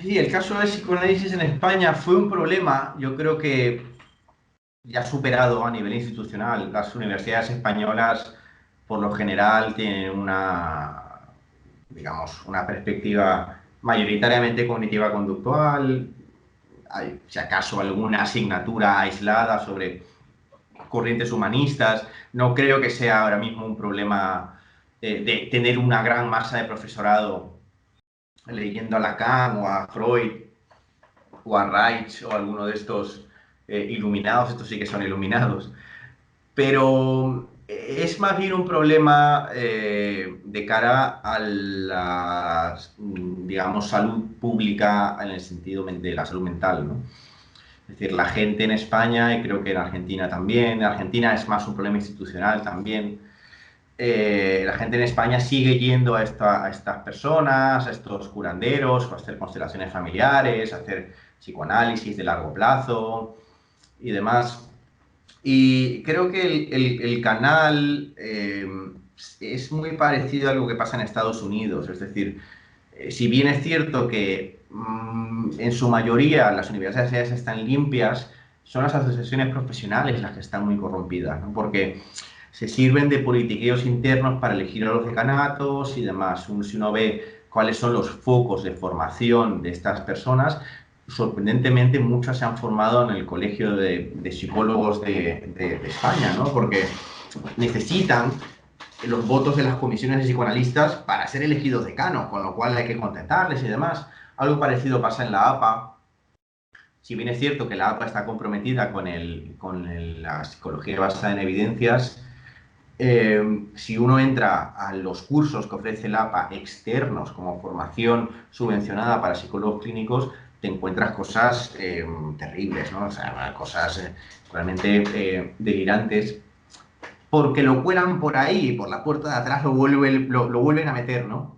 Y el caso del psicoanálisis en España fue un problema, yo creo que ya superado a nivel institucional. Las universidades españolas, por lo general, tienen digamos, una perspectiva mayoritariamente cognitiva conductual. Hay, si acaso, alguna asignatura aislada sobre corrientes humanistas. No creo que sea ahora mismo un problema de tener una gran masa de profesorado leyendo a Lacan o a Freud o a Reich o alguno de estos iluminados, estos sí que son iluminados, pero es más bien un problema de cara a la, digamos, salud pública en el sentido de la salud mental, ¿no? Es decir, la gente en España, y creo que en Argentina también, en Argentina es más un problema institucional también, la gente en España sigue yendo a estas personas, a estos curanderos, a hacer constelaciones familiares, a hacer psicoanálisis de largo plazo y demás. Y creo que el canal es muy parecido a lo que pasa en Estados Unidos. Es decir, si bien es cierto que en su mayoría las universidades están limpias, son las asociaciones profesionales las que están muy corrompidas, ¿no? Porque se sirven de politiqueos internos para elegir a los decanatos y demás. Si uno ve cuáles son los focos de formación de estas personas, sorprendentemente muchas se han formado en el Colegio de Psicólogos de España, ¿no? Porque necesitan los votos de las comisiones de psicoanalistas para ser elegidos decanos, con lo cual hay que contentarles y demás. Algo parecido pasa en la APA. Si bien es cierto que la APA está comprometida con la psicología basada en evidencias, si uno entra a los cursos que ofrece la APA externos como formación subvencionada para psicólogos clínicos, te encuentras cosas terribles, ¿no? O sea, cosas realmente delirantes, porque lo cuelan por ahí, por la puerta de atrás lo vuelven a meter, ¿no?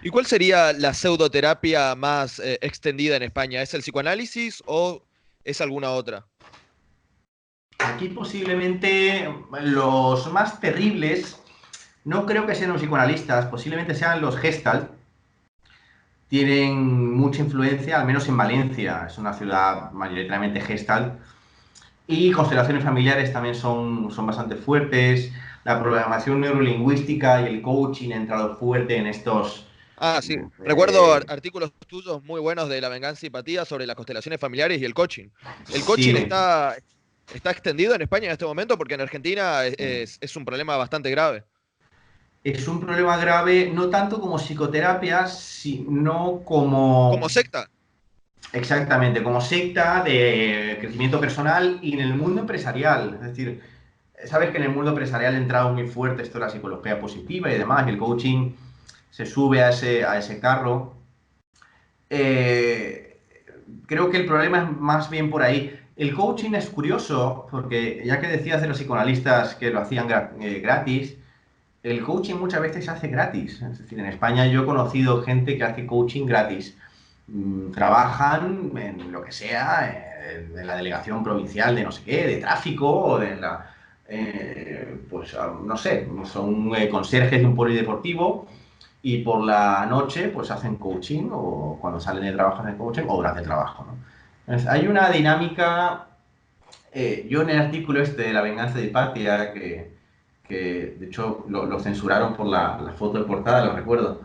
¿Y cuál sería la pseudoterapia más extendida en España? ¿Es el psicoanálisis o es alguna otra? Aquí posiblemente los más terribles, no creo que sean los psicoanalistas, posiblemente sean los Gestalt. Tienen mucha influencia, al menos en Valencia, es una ciudad mayoritariamente Gestalt. Y constelaciones familiares también son bastante fuertes. La programación neurolingüística y el coaching ha entrado fuerte en estos. Ah, sí. Recuerdo eh, artículos tuyos muy buenos de La Venganza y Empatía sobre las constelaciones familiares y el coaching. ¿El coaching sí, está extendido en España en este momento? Porque en Argentina es un problema bastante grave. es un problema grave, no tanto como psicoterapia, sino como. Como secta. Exactamente, como secta de crecimiento personal y en el mundo empresarial. Es decir, sabes que en el mundo empresarial ha entrado muy fuerte esto de la psicología positiva y demás, y el coaching se sube a ese carro. Eh, Creo que el problema es más bien por ahí. El coaching es curioso porque ya que decías de los psicoanalistas que lo hacían gratis, el coaching muchas veces se hace gratis. Es decir, en España yo he conocido gente que hace coaching gratis. Trabajan en lo que sea, en la delegación provincial de no sé qué, de tráfico, o de la. Pues no sé, son conserjes de un polideportivo y por la noche pues hacen coaching o cuando salen de trabajo hacen coaching o durante el trabajo, ¿no? Entonces, hay una dinámica. Yo en el artículo este de La Venganza de Hipatia, que de hecho lo censuraron por la foto de portada, lo recuerdo,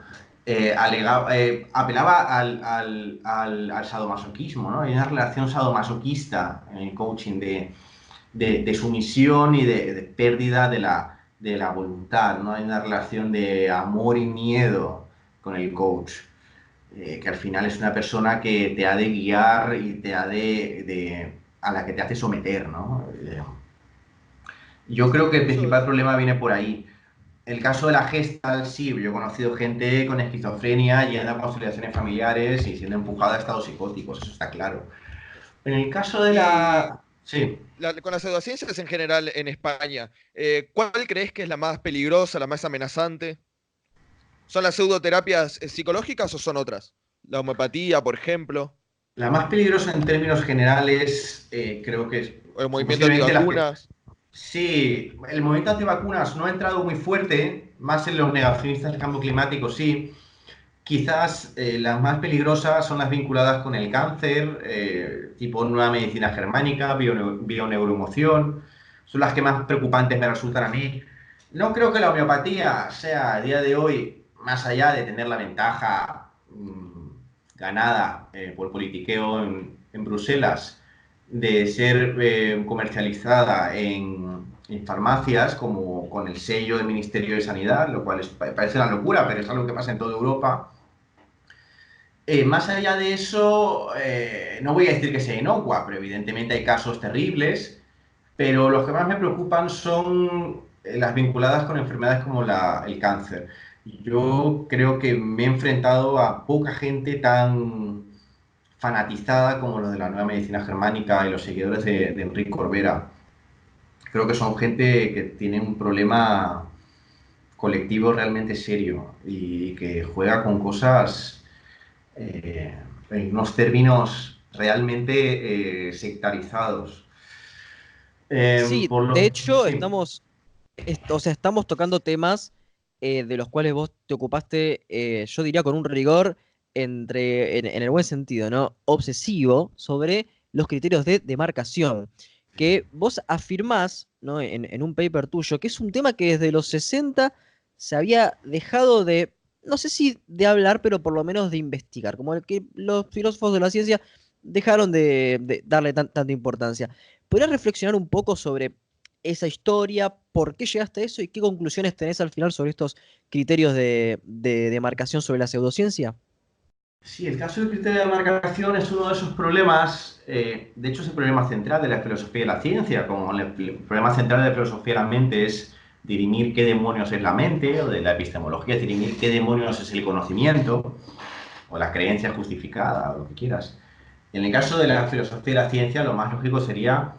apelaba al sadomasoquismo, ¿no? Hay una relación sadomasoquista en el coaching de sumisión y de pérdida de la voluntad, ¿no? Hay una relación de amor y miedo con el coach, que al final es una persona que te ha de guiar y a la que te hace someter, ¿no? Yo creo que el Eso, principal problema viene por ahí. El caso de la Gestalt, sí, yo he conocido gente con esquizofrenia yendo a consolidaciones familiares y siendo empujada a estados psicóticos, eso está claro. En el caso de y la. Sí, con las pseudociencias en general en España, ¿cuál crees que es la más peligrosa, la más amenazante? ¿Son las pseudoterapias psicológicas o son otras? La homeopatía, por ejemplo, la más peligrosa en términos generales, creo que o el son movimiento posiblemente las que. antivacunas. Sí, el movimiento antivacunas no ha entrado muy fuerte, más en los negacionistas del cambio climático, sí. Quizás las más peligrosas son las vinculadas con el cáncer, tipo nueva medicina germánica, bioneuroemoción, son las que más preocupantes me resultan a mí. No creo que la homeopatía sea a día de hoy, más allá de tener la ventaja ganada por politiqueo en Bruselas, de ser comercializada en farmacias como con el sello del Ministerio de Sanidad, lo cual parece una locura, pero es algo que pasa en toda Europa. Más allá de eso, no voy a decir que sea inocua, pero evidentemente hay casos terribles, pero los que más me preocupan son las vinculadas con enfermedades como el cáncer. Yo creo que me he enfrentado a poca gente tan fanatizada como los de la nueva medicina germánica y los seguidores de Enrique Corbera. Creo que son gente que tiene un problema colectivo realmente serio y que juega con cosas en unos términos realmente sectarizados. Sí, Por de lo... hecho, Sí. o sea, estamos tocando temas de los cuales vos te ocupaste, yo diría con un rigor en el buen sentido, ¿no? Obsesivo sobre los criterios de demarcación, que vos afirmás, ¿no? En un paper tuyo, que es un tema que desde los 60 se había dejado de, no sé si de hablar, pero por lo menos de investigar, como el que los filósofos de la ciencia dejaron de darle tanta importancia. ¿Podrías reflexionar un poco sobre esa historia, por qué llegaste a eso y qué conclusiones tenés al final sobre estos criterios de demarcación sobre la pseudociencia? Sí, el caso del criterio de demarcación es uno de esos problemas, de hecho es el problema central de la filosofía y la ciencia, como el problema central de la filosofía y la mente es dirimir qué demonios es la mente, o de la epistemología, dirimir qué demonios es el conocimiento, o la creencia justificada, o lo que quieras. En el caso de la filosofía y la ciencia, lo más lógico sería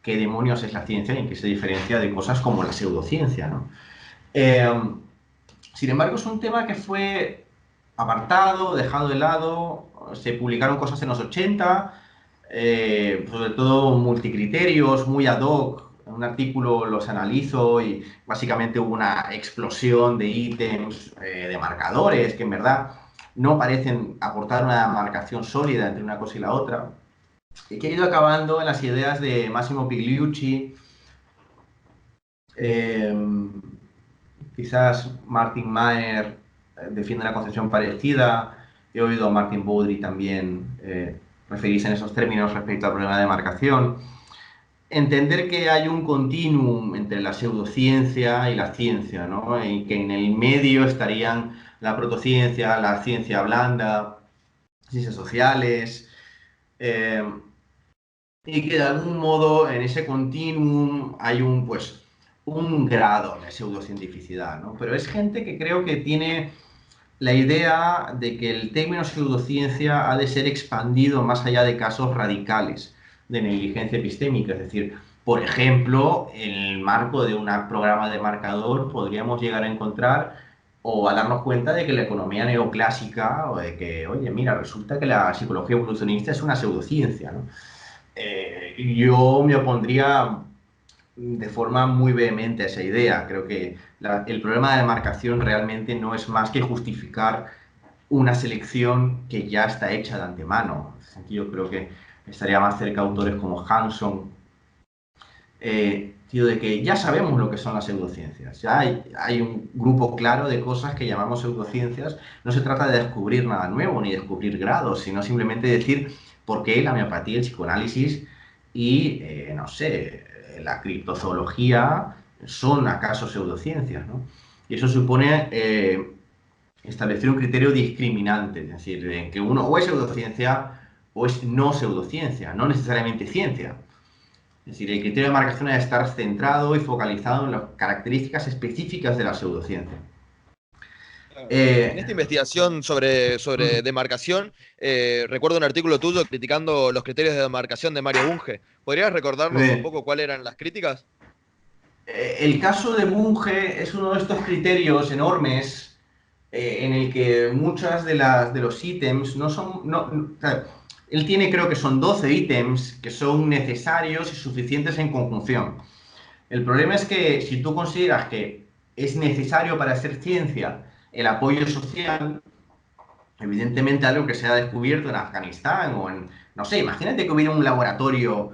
qué demonios es la ciencia y en qué se diferencia de cosas como la pseudociencia, ¿no? Eh, Sin embargo, es un tema que fue apartado, dejado de lado, se publicaron cosas en los 80, sobre todo multicriterios, muy ad hoc. En un artículo los analizo y básicamente hubo una explosión de ítems, de marcadores, que en verdad no parecen aportar una marcación sólida entre una cosa y la otra, y que ha ido acabando en las ideas de Massimo Pigliucci, eh, quizás Martin Mayer defiende una concepción parecida. He oído a Martin Baudry también referirse en esos términos respecto al problema de marcación. Entender que hay un continuum entre la pseudociencia y la ciencia, ¿no? Y que en el medio estarían la protociencia, la ciencia blanda, ciencias sociales, eh, y que de algún modo en ese continuum hay un grado de pseudocientificidad, ¿no? Pero es gente que creo que tiene la idea de que el término pseudociencia ha de ser expandido más allá de casos radicales de negligencia epistémica. Es decir, por ejemplo, en el marco de un programa de marcador podríamos llegar a encontrar o a darnos cuenta de que la economía neoclásica o de que, oye, mira, resulta que la psicología evolucionista es una pseudociencia, ¿no? Yo me opondría de forma muy vehemente a esa idea. Creo que el problema de demarcación realmente no es más que justificar una selección que ya está hecha de antemano. En ese sentido, creo que estaría más cerca autores como Hanson, de que ya sabemos lo que son las pseudociencias. Ya hay un grupo claro de cosas que llamamos pseudociencias. No se trata de descubrir nada nuevo ni descubrir grados, sino simplemente decir por qué la homeopatía, el psicoanálisis y, no sé, la criptozoología son acaso pseudociencias, ¿no? Y eso supone establecer un criterio discriminante, es decir, en que uno o es pseudociencia o es no pseudociencia, no necesariamente ciencia. Es decir, el criterio de marcación debe estar centrado y focalizado en las características específicas de la pseudociencia. En esta investigación sobre demarcación, recuerdo un artículo tuyo criticando los criterios de demarcación de Mario Bunge. ¿Podrías recordarnos un poco cuáles eran las críticas? El caso de Bunge es uno de estos criterios enormes en el que muchas de los ítems no son... o sea, él tiene, creo que son 12 ítems que son necesarios y suficientes en conjunción. El problema es que si tú consideras que es necesario para hacer ciencia el apoyo social, evidentemente algo que se ha descubierto en Afganistán o en, no sé, imagínate que hubiera un laboratorio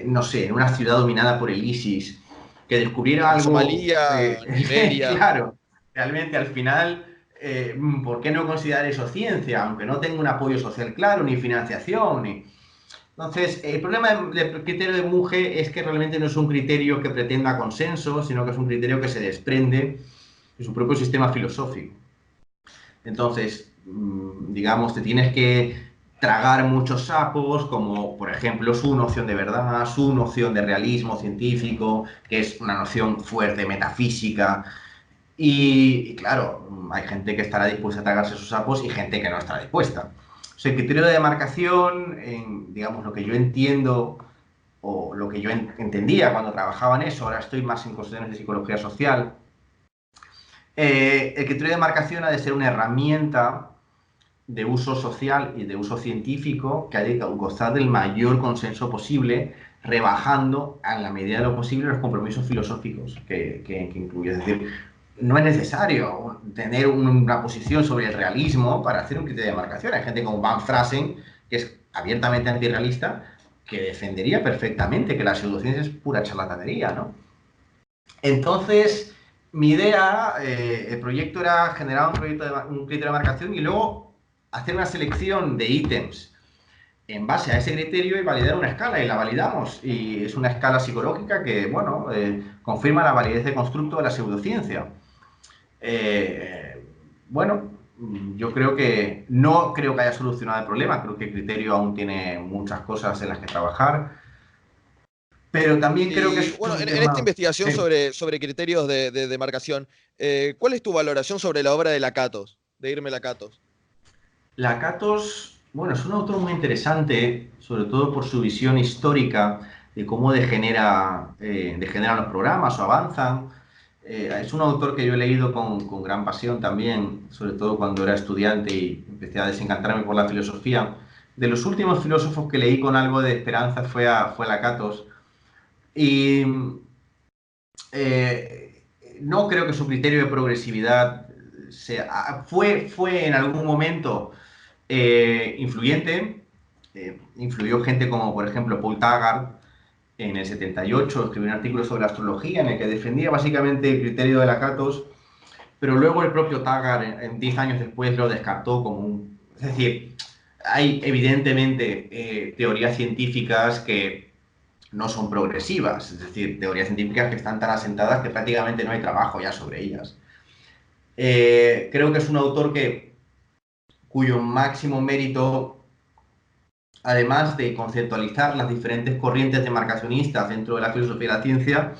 no sé, en una ciudad dominada por el ISIS, que descubriera En algo, Somalia, Nigeria. claro, realmente al final, ¿por qué no considerar eso ciencia? Aunque no tenga un apoyo social claro, ni financiación, ni... Entonces, el problema del criterio de Bunge es que realmente no es un criterio que pretenda consenso, sino que es un criterio que se desprende de su propio sistema filosófico. Entonces, digamos, te tienes que tragar muchos sapos, como por ejemplo su noción de verdad, su noción de realismo científico, que es una noción fuerte, metafísica. Y claro, hay gente que estará dispuesta a tragarse sus sapos y gente que no estará dispuesta. O sea, el criterio de demarcación, digamos, lo que yo entiendo o lo que yo entendía cuando trabajaba en eso, ahora estoy más en cuestiones de psicología social, el criterio de demarcación ha de ser una herramienta de uso social y de uso científico que ha de gozar del mayor consenso posible, rebajando a la medida de lo posible los compromisos filosóficos que incluye. Es decir, no es necesario tener una posición sobre el realismo para hacer un criterio de demarcación. Hay gente como Van Frasen, que es abiertamente antirrealista, que defendería perfectamente que la pseudociencia es pura charlatanería, ¿no? Entonces, mi idea, el proyecto era generar un criterio de marcación y luego hacer una selección de ítems en base a ese criterio y validar una escala, y la validamos. Y es una escala psicológica que, bueno, confirma la validez de constructo de la pseudociencia. Bueno, yo creo que no creo que haya solucionado el problema, creo que el criterio aún tiene muchas cosas en las que trabajar, pero también creo que Y es bueno, un en esta tema... investigación Sí. sobre criterios de demarcación, ¿cuál es tu valoración sobre la obra de Lakatos, de Irme Lakatos? Lakatos, bueno, es un autor muy interesante, sobre todo por su visión histórica de cómo degeneran los programas o avanzan. Es un autor que yo he leído con gran pasión también, sobre todo cuando era estudiante y empecé a desencantarme por la filosofía. De los últimos filósofos que leí con algo de esperanza fue a Lakatos. Y eh, no creo que su criterio de progresividad fue en algún momento influyente. Influyó gente como, por ejemplo, Paul Taggart en el 78, escribió un artículo sobre astrología en el que defendía básicamente el criterio de Lakatos, pero luego el propio Taggart, 10 años después, lo descartó como un... Es decir, hay evidentemente teorías científicas que no son progresivas, es decir, teorías científicas que están tan asentadas que prácticamente no hay trabajo ya sobre ellas. Creo que es un autor cuyo máximo mérito, además de conceptualizar las diferentes corrientes demarcacionistas dentro de la filosofía y la ciencia,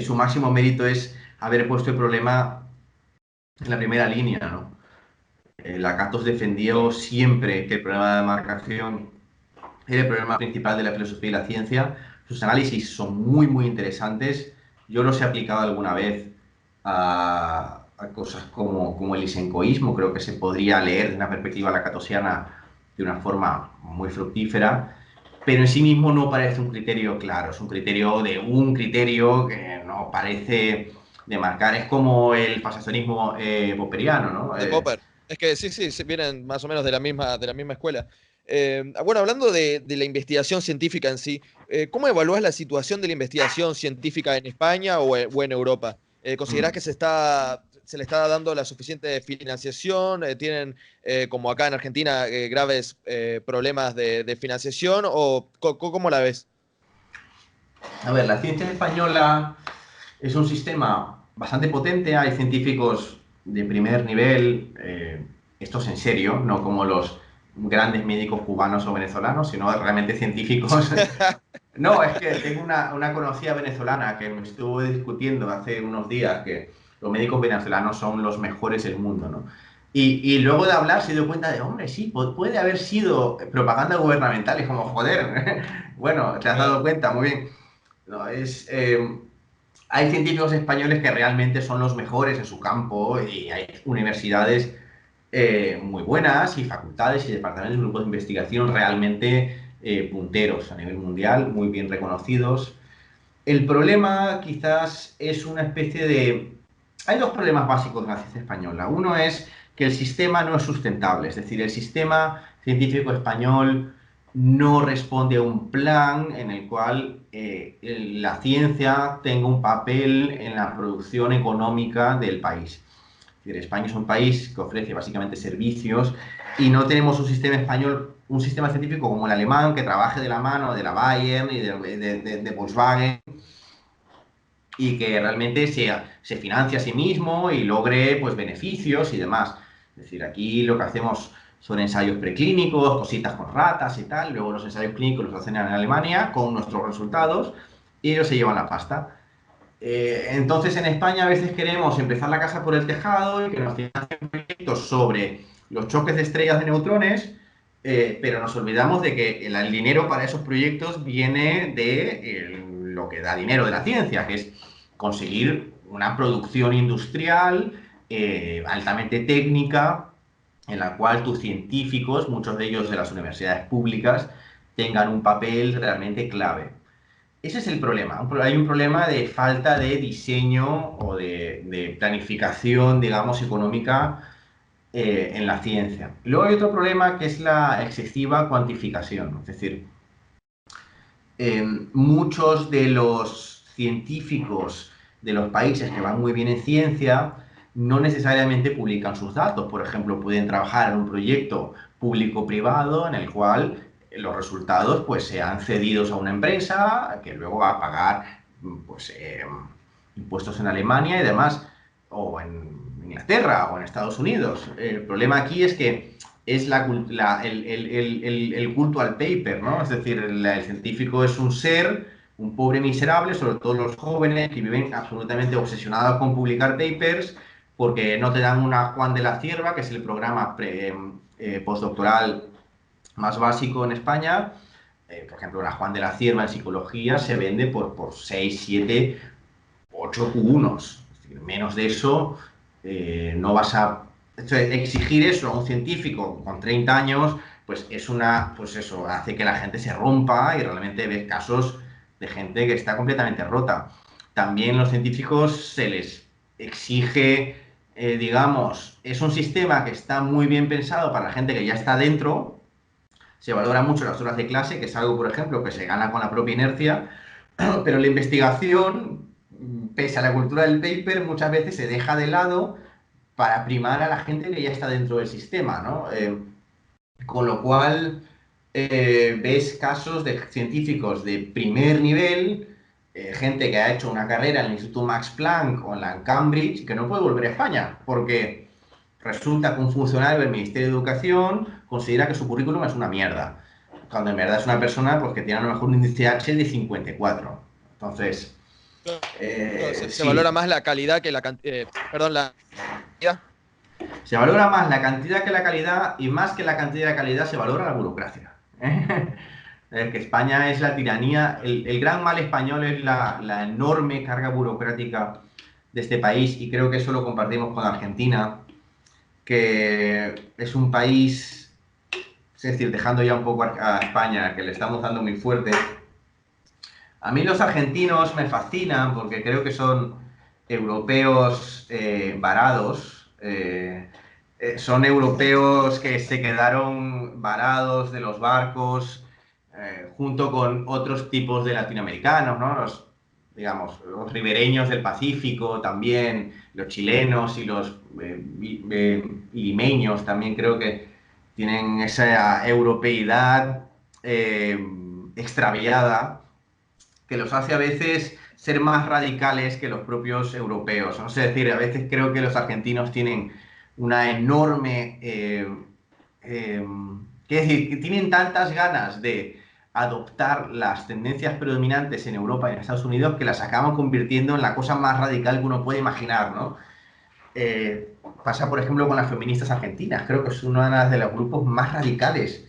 su máximo mérito es haber puesto el problema en la primera línea, ¿no? Lakatos defendió siempre que el problema de demarcación era el problema principal de la filosofía y la ciencia. Sus análisis son muy, muy interesantes. Yo los he aplicado alguna vez a cosas como el lisencoísmo. Creo que se podría leer de una perspectiva lacatosiana de una forma muy fructífera, pero en sí mismo no parece un criterio claro. Es un criterio que no parece demarcar. Es como el pasacionismo popperiano, ¿no? De Popper. Es que sí, sí, vienen más o menos de la misma escuela. Bueno, hablando de la investigación científica en sí, ¿cómo evalúas la situación de la investigación científica en España o en Europa? ¿Considerás que se le está dando la suficiente financiación? ¿Tienen, como acá en Argentina, graves problemas de financiación? ¿O cómo la ves? A ver, la ciencia española es un sistema bastante potente, hay científicos de primer nivel, estos en serio, no como los grandes médicos cubanos o venezolanos, sino realmente científicos. No, es que tengo una conocida venezolana que me estuvo discutiendo hace unos días que los médicos venezolanos son los mejores del mundo, ¿no? Y luego de hablar se dio cuenta de, hombre, sí, puede haber sido propaganda gubernamental. Y como, joder, bueno, te has dado Claro. cuenta, muy bien. No, hay científicos españoles que realmente son los mejores en su campo y hay universidades muy buenas y facultades y departamentos y grupos de investigación realmente punteros a nivel mundial, muy bien reconocidos. El problema quizás es una especie de... Hay dos problemas básicos de la ciencia española. Uno es que el sistema no es sustentable, es decir, el sistema científico español no responde a un plan en el cual la ciencia tenga un papel en la producción económica del país. Es decir, España es un país que ofrece básicamente servicios y no tenemos un sistema español, un sistema científico como el alemán que trabaje de la mano de la Bayern y de Volkswagen y que realmente se financie a sí mismo y logre pues, beneficios y demás. Es decir, aquí lo que hacemos son ensayos preclínicos, cositas con ratas y tal, luego los ensayos clínicos los hacen en Alemania con nuestros resultados y ellos se llevan la pasta. Entonces en España a veces queremos empezar la casa por el tejado y que nos financien proyectos sobre los choques de estrellas de neutrones, pero nos olvidamos de que el dinero para esos proyectos viene de lo que da dinero de la ciencia, que es conseguir una producción industrial altamente técnica en la cual tus científicos, muchos de ellos de las universidades públicas, tengan un papel realmente clave. Ese es el problema. Hay un problema de falta de diseño o de planificación, digamos, económica en la ciencia. Luego hay otro problema que es la excesiva cuantificación. Es decir, muchos de los científicos de los países que van muy bien en ciencia no necesariamente publican sus datos. Por ejemplo, pueden trabajar en un proyecto público-privado en el cual los resultados pues, sean cedidos a una empresa que luego va a pagar pues, impuestos en Alemania y demás, o en Inglaterra o en Estados Unidos. El problema aquí es que es el culto al paper, ¿no? Es decir, el científico es un ser, un pobre miserable, sobre todo los jóvenes que viven absolutamente obsesionados con publicar papers porque no te dan una Juan de la Cierva, que es el programa postdoctoral más básico en España. Por ejemplo, la Juan de la Cierva en psicología se vende por 6, 7, 8 Q1. Es decir, menos de eso no vas a... Exigir eso a un científico con 30 años, pues es pues eso, hace que la gente se rompa y realmente ves casos de gente que está completamente rota. También los científicos se les exige, digamos, es un sistema que está muy bien pensado para la gente que ya está dentro, se valora mucho las horas de clase, que es algo, por ejemplo, que se gana con la propia inercia, pero la investigación, pese a la cultura del paper, muchas veces se deja de lado para primar a la gente que ya está dentro del sistema, ¿no? Con lo cual, ves casos de científicos de primer nivel, gente que ha hecho una carrera en el Instituto Max Planck o en la Cambridge, que no puede volver a España, porque resulta que un funcionario del Ministerio de Educación considera que su currículum es una mierda, cuando en verdad es una persona pues, que tiene a lo mejor un índice H de 54. Entonces, Se sí, valora más la calidad que la cantidad. Perdón, la calidad. se valora más la cantidad que la calidad y más que la cantidad y la calidad se valora la burocracia. Que España es la tiranía, el gran mal español es la enorme carga burocrática de este país y creo que eso lo compartimos con Argentina, que es un país, es decir, dejando ya un poco a España, que le estamos dando muy fuerte. A mí los argentinos me fascinan porque creo que son europeos varados. Son europeos que se quedaron varados de los barcos junto con otros tipos de latinoamericanos, ¿no? Digamos, los ribereños del Pacífico también, los chilenos y los limeños también creo que tienen esa europeidad extraviada que los hace a veces ser más radicales que los propios europeos, ¿no? Es decir, a veces creo que los argentinos tienen una enorme... ¿qué decir? Que tienen tantas ganas de adoptar las tendencias predominantes en Europa y en Estados Unidos que las acaban convirtiendo en la cosa más radical que uno puede imaginar, ¿no? Pasa, por ejemplo, con las feministas argentinas. Creo que es uno de los grupos más radicales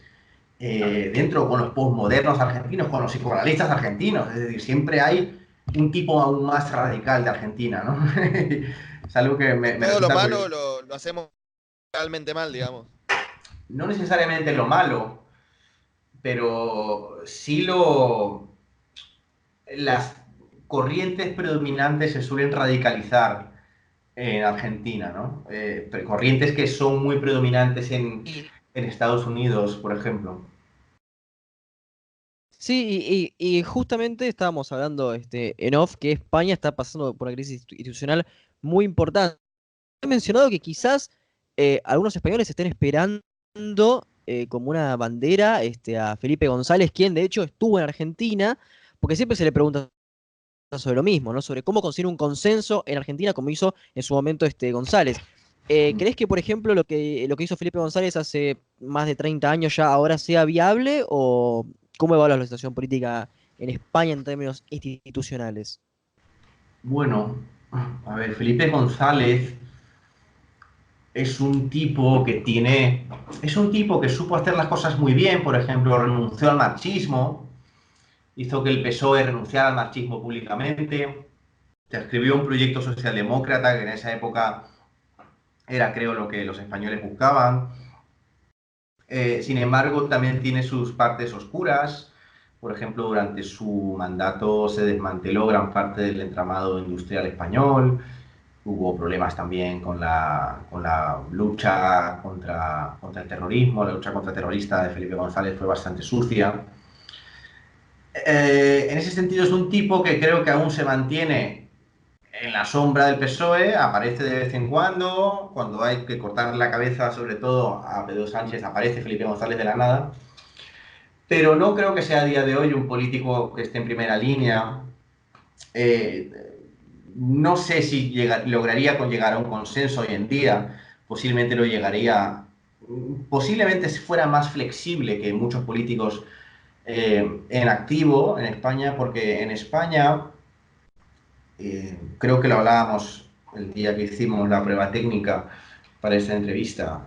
dentro con los postmodernos argentinos, con los psicoanalistas argentinos. Es decir, siempre hay un tipo aún más radical de Argentina, ¿no? Es algo que me Todo lo resulta malo curioso. lo hacemos realmente mal, digamos. No necesariamente lo malo, pero sí lo... Las corrientes predominantes se suelen radicalizar en Argentina, ¿no? Corrientes que son muy predominantes en Estados Unidos, por ejemplo. Sí, y justamente estábamos hablando en off que España está pasando por una crisis institucional muy importante. He mencionado que quizás algunos españoles estén esperando como una bandera a Felipe González, quien de hecho estuvo en Argentina, porque siempre se le pregunta sobre lo mismo, ¿no? Sobre cómo conseguir un consenso en Argentina, como hizo en su momento González. ¿Crees que, por ejemplo, lo que hizo Felipe González hace más de 30 años ya ahora sea viable? ¿O cómo evalúas la situación política en España en términos institucionales? Bueno, a ver, Felipe González es un tipo que supo hacer las cosas muy bien, por ejemplo, renunció al marxismo, hizo que el PSOE renunciara al marxismo públicamente, escribió un proyecto socialdemócrata que en esa época era, creo, lo que los españoles buscaban. Sin embargo, también tiene sus partes oscuras. Por ejemplo, durante su mandato se desmanteló gran parte del entramado industrial español. Hubo problemas también con la lucha contra el terrorismo. La lucha contraterrorista de Felipe González fue bastante sucia. En ese sentido es un tipo que creo que aún se mantiene en la sombra del PSOE, aparece de vez en cuando hay que cortar la cabeza, sobre todo a Pedro Sánchez, aparece Felipe González de la nada, pero no creo que sea a día de hoy un político que esté en primera línea. Eh, no sé si lograría llegar a un consenso hoy en día, posiblemente lo llegaría, posiblemente fuera más flexible que muchos políticos en activo en España, porque en España creo que lo hablábamos el día que hicimos la prueba técnica para esta entrevista,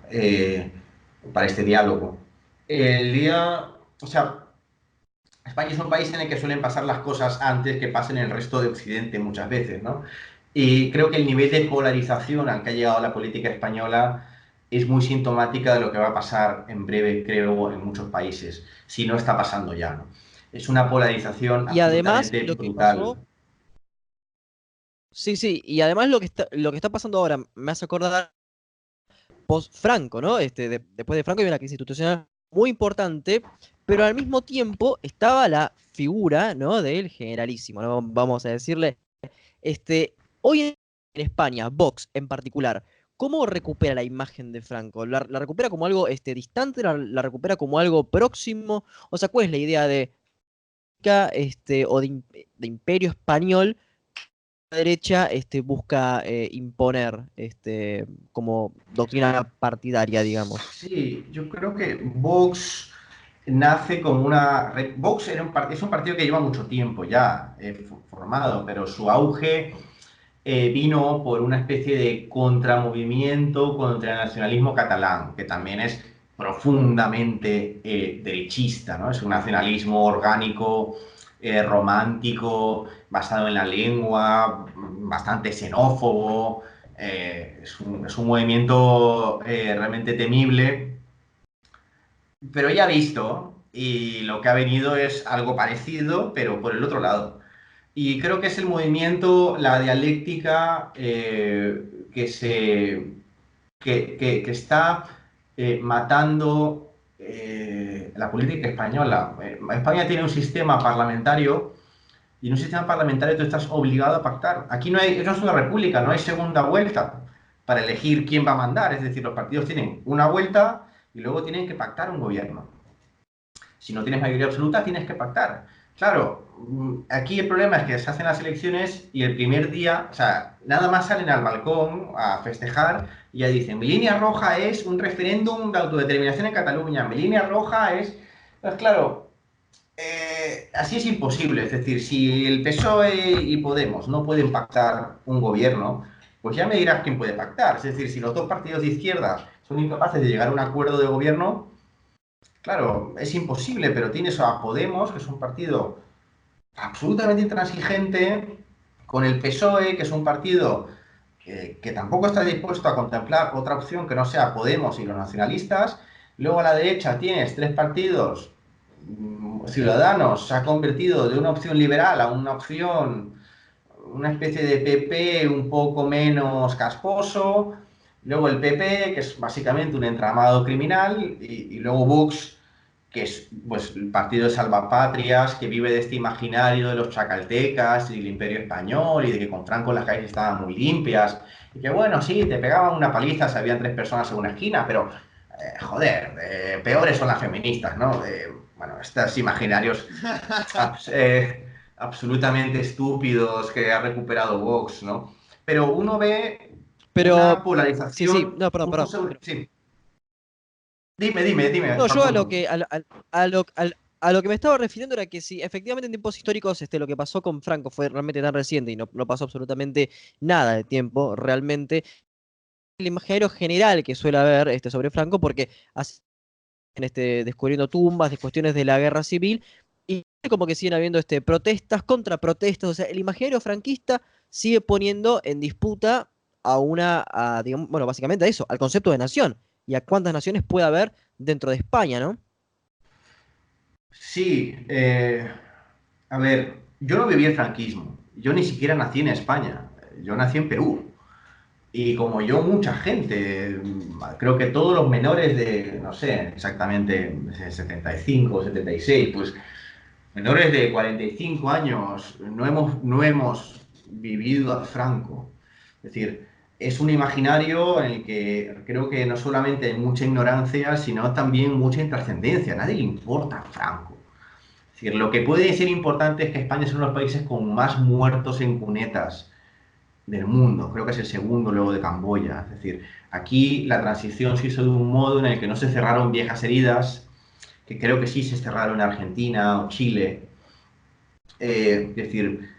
para este diálogo. El día, o sea, España es un país en el que suelen pasar las cosas antes que pasen en el resto de Occidente muchas veces, ¿no? Y creo que el nivel de polarización al que ha llegado la política española es muy sintomática de lo que va a pasar en breve, creo, en muchos países, si no está pasando ya, ¿no? Es una polarización Y además, absolutamente lo que brutal. pasó, sí, sí, y además lo que está pasando ahora me hace acordar post-Franco, ¿no? Después de Franco hay una crisis institucional muy importante, pero al mismo tiempo estaba la figura, ¿no? Del generalísimo, ¿no? Vamos a decirle, hoy en España, Vox en particular, ¿cómo recupera la imagen de Franco? ¿La recupera como algo distante? ¿La recupera como algo próximo? O sea, ¿cuál es la idea de imperio español la derecha busca imponer como doctrina partidaria, digamos? Sí, yo creo que Vox nace como una... Vox es un partido que lleva mucho tiempo ya formado, pero su auge vino por una especie de contramovimiento contra el nacionalismo catalán, que también es profundamente derechista, ¿no? Es un nacionalismo orgánico, romántico, basado en la lengua, bastante xenófobo. Es un movimiento realmente temible, pero ya visto, y lo que ha venido es algo parecido, pero por el otro lado. Y creo que es el movimiento, la dialéctica que está matando la política española. España tiene un sistema parlamentario y en un sistema parlamentario tú estás obligado a pactar. Aquí no es una república, no hay segunda vuelta para elegir quién va a mandar. Es decir, los partidos tienen una vuelta y luego tienen que pactar un gobierno. Si no tienes mayoría absoluta, tienes que pactar. Claro, aquí el problema es que se hacen las elecciones y el primer día, o sea, nada más salen al balcón a festejar y ya dicen, mi línea roja es un referéndum de autodeterminación en Cataluña, mi línea roja es... Pues claro, así es imposible. Es decir, si el PSOE y Podemos no pueden pactar un gobierno, pues ya me dirás quién puede pactar. Es decir, si los dos partidos de izquierda son incapaces de llegar a un acuerdo de gobierno, claro, es imposible, pero tienes a Podemos, que es un partido absolutamente intransigente, con el PSOE, que es un partido que tampoco está dispuesto a contemplar otra opción que no sea Podemos y los nacionalistas. Luego a la derecha tienes tres partidos. Ciudadanos se ha convertido de una opción liberal a una opción, una especie de PP un poco menos casposo. Luego el PP, que es básicamente un entramado criminal, y luego Vox, que es pues, el partido de salvapatrias, que vive de este imaginario de los chacaltecas y del Imperio Español y de que con Franco las calles estaban muy limpias. Y que bueno, sí, te pegaban una paliza si habían tres personas en una esquina, pero joder, peores son las feministas, ¿no? Bueno, estos imaginarios abs absolutamente estúpidos que ha recuperado Vox, ¿no? Pero uno ve Pero, una sí, sí, polarización no, perdón, justo perdón. sobre... Sí. Dime, No, yo Juan a lo Pablo. que, a lo que me estaba refiriendo era que si efectivamente en tiempos históricos lo que pasó con Franco fue realmente tan reciente y no pasó absolutamente nada de tiempo, realmente, el imaginario general que suele haber sobre Franco, porque descubriendo tumbas, de cuestiones de la guerra civil, y como que siguen habiendo protestas contra protestas, o sea, el imaginario franquista sigue poniendo en disputa digamos, bueno, básicamente a eso, al concepto de nación, y a cuántas naciones puede haber dentro de España, ¿no? Sí, a ver, yo no viví el franquismo. Yo ni siquiera nací en España. Yo nací en Perú. Y como yo, mucha gente, creo que todos los menores de, no sé, exactamente 75 o 76, pues menores de 45 años, no hemos vivido a Franco. Es decir, es un imaginario en el que creo que no solamente hay mucha ignorancia, sino también mucha intrascendencia. A nadie le importa Franco. Es decir, lo que puede ser importante es que España es uno de los países con más muertos en cunetas del mundo. Creo que es el segundo luego de Camboya. Es decir, aquí la transición se hizo de un modo en el que no se cerraron viejas heridas, que creo que sí se cerraron en Argentina o Chile. Es decir,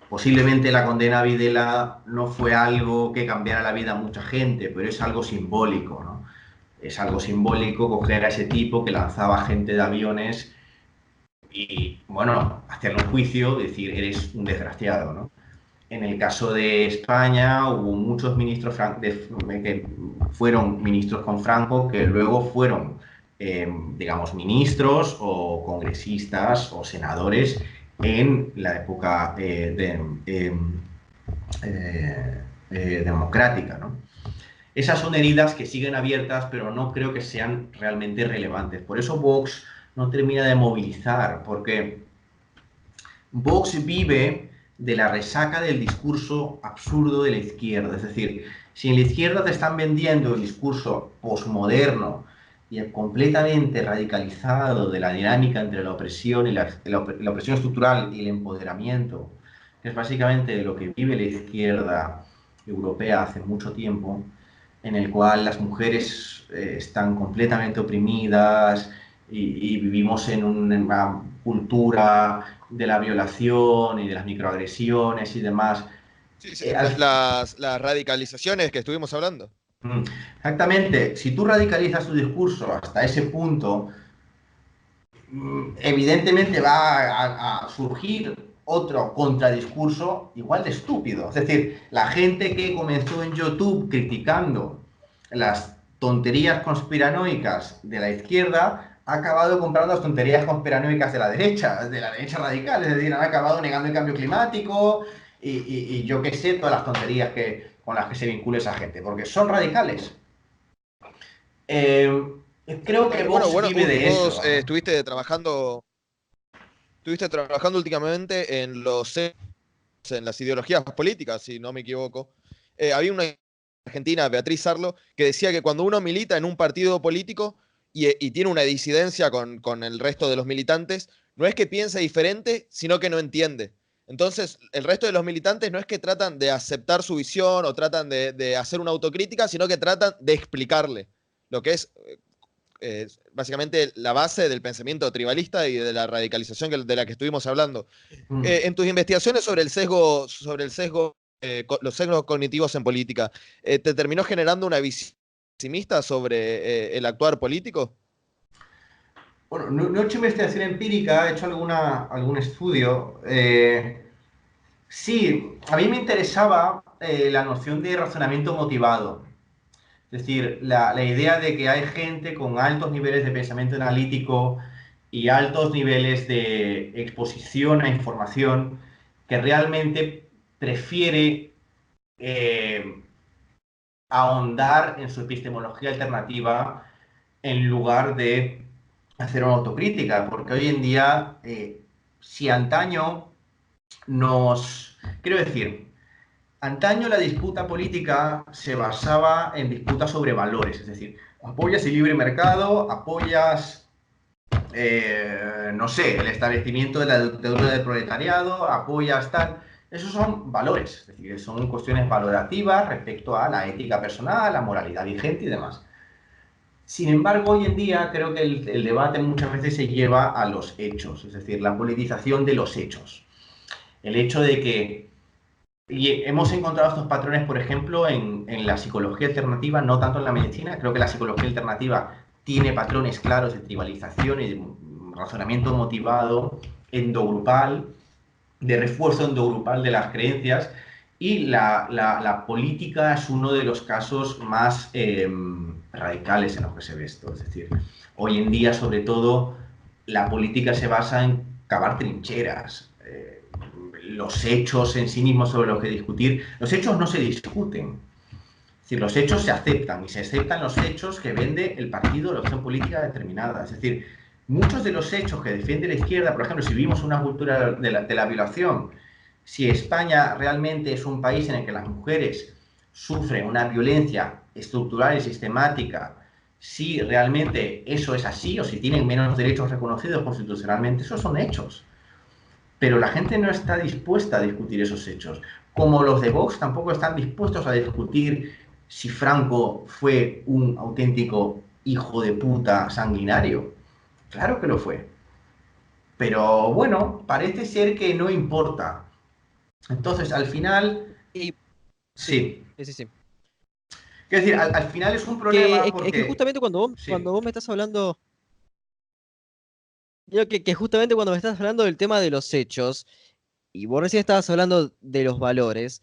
posiblemente la condena a Videla no fue algo que cambiara la vida a mucha gente, pero es algo simbólico, ¿no? Es algo simbólico coger a ese tipo que lanzaba gente de aviones y, bueno, hacerle un juicio, decir, eres un desgraciado, ¿no? En el caso de España hubo muchos ministros que fueron ministros con Franco que luego fueron, digamos, ministros o congresistas o senadores en la época democrática, ¿no? Esas son heridas que siguen abiertas, pero no creo que sean realmente relevantes. Por eso Vox no termina de movilizar, porque Vox vive de la resaca del discurso absurdo de la izquierda. Es decir, si en la izquierda te están vendiendo el discurso posmoderno y completamente radicalizado de la dinámica entre la opresión y la opresión estructural y el empoderamiento, que es básicamente lo que vive la izquierda europea hace mucho tiempo, en el cual las mujeres están completamente oprimidas y vivimos en una cultura de la violación y de las microagresiones y demás. Sí, sí, Eh, al- las radicalizaciones que estuvimos hablando. Exactamente, si tú radicalizas tu discurso hasta ese punto, evidentemente va a surgir otro contradiscurso igual de estúpido. Es decir, la gente que comenzó en YouTube criticando las tonterías conspiranoicas de la izquierda ha acabado comprando las tonterías conspiranoicas de la derecha radical. Es decir, han acabado negando el cambio climático y yo qué sé, todas las tonterías con las que se vincula esa gente, porque son radicales. Eh, Creo que Bueno, Vox bueno, vive de vos eso, ¿no? estuviste trabajando últimamente en las ideologías políticas, si no me equivoco. Había una argentina, Beatriz Sarlo, que decía que cuando uno milita en un partido político y tiene una disidencia con el resto de los militantes, no es que piense diferente, sino que no entiende. Entonces, el resto de los militantes no es que tratan de aceptar su visión o tratan de hacer una autocrítica, sino que tratan de explicarle lo que es básicamente la base del pensamiento tribalista y de la radicalización de la que estuvimos hablando. Mm. En tus investigaciones sobre el sesgo, los sesgos cognitivos en política, ¿te terminó generando una visión pesimista sobre el actuar político? Bueno, no he hecho investigación empírica, he hecho algún estudio. Sí, a mí me interesaba la noción de razonamiento motivado. Es decir, la idea de que hay gente con altos niveles de pensamiento analítico y altos niveles de exposición a información que realmente prefiere eh, ahondar en su epistemología alternativa en lugar de hacer una autocrítica, porque hoy en día, si antaño quiero decir, antaño la disputa política se basaba en disputas sobre valores, es decir, apoyas el libre mercado, apoyas, no sé, el establecimiento de la dictadura del proletariado, apoyas tal. Esos son valores, es decir, son cuestiones valorativas respecto a la ética personal, la moralidad vigente y demás. Sin embargo, hoy en día creo que el debate muchas veces se lleva a los hechos, es decir, la politización de los hechos. El hecho de que y hemos encontrado estos patrones, por ejemplo, en la psicología alternativa, no tanto en la medicina. Creo que la psicología alternativa tiene patrones claros de tribalización y de razonamiento motivado, endogrupal, de refuerzo endogrupal de las creencias. Y la política es uno de los casos más radicales en los que se ve esto. Es decir, hoy en día, sobre todo, la política se basa en cavar trincheras. Los hechos en sí mismos sobre los que discutir. Los hechos no se discuten. Es decir, los hechos se aceptan y se aceptan los hechos que vende el partido o la opción política determinada. Es decir, muchos de los hechos que defiende la izquierda, por ejemplo, si vivimos una cultura de la violación, si España realmente es un país en el que las mujeres sufren una violencia estructural y sistemática, si realmente eso es así o si tienen menos derechos reconocidos constitucionalmente, esos son hechos. Pero la gente no está dispuesta a discutir esos hechos. Como los de Vox tampoco están dispuestos a discutir si Franco fue un auténtico hijo de puta sanguinario. Claro que lo fue. Pero bueno, parece ser que no importa. Entonces, al final, Y sí, sí. sí, sí, sí. Es decir, al final es un problema Es que porque... justamente cuando Sí. vos me estás hablando, yo que justamente cuando me estás hablando del tema de los hechos, y vos recién estabas hablando de los valores,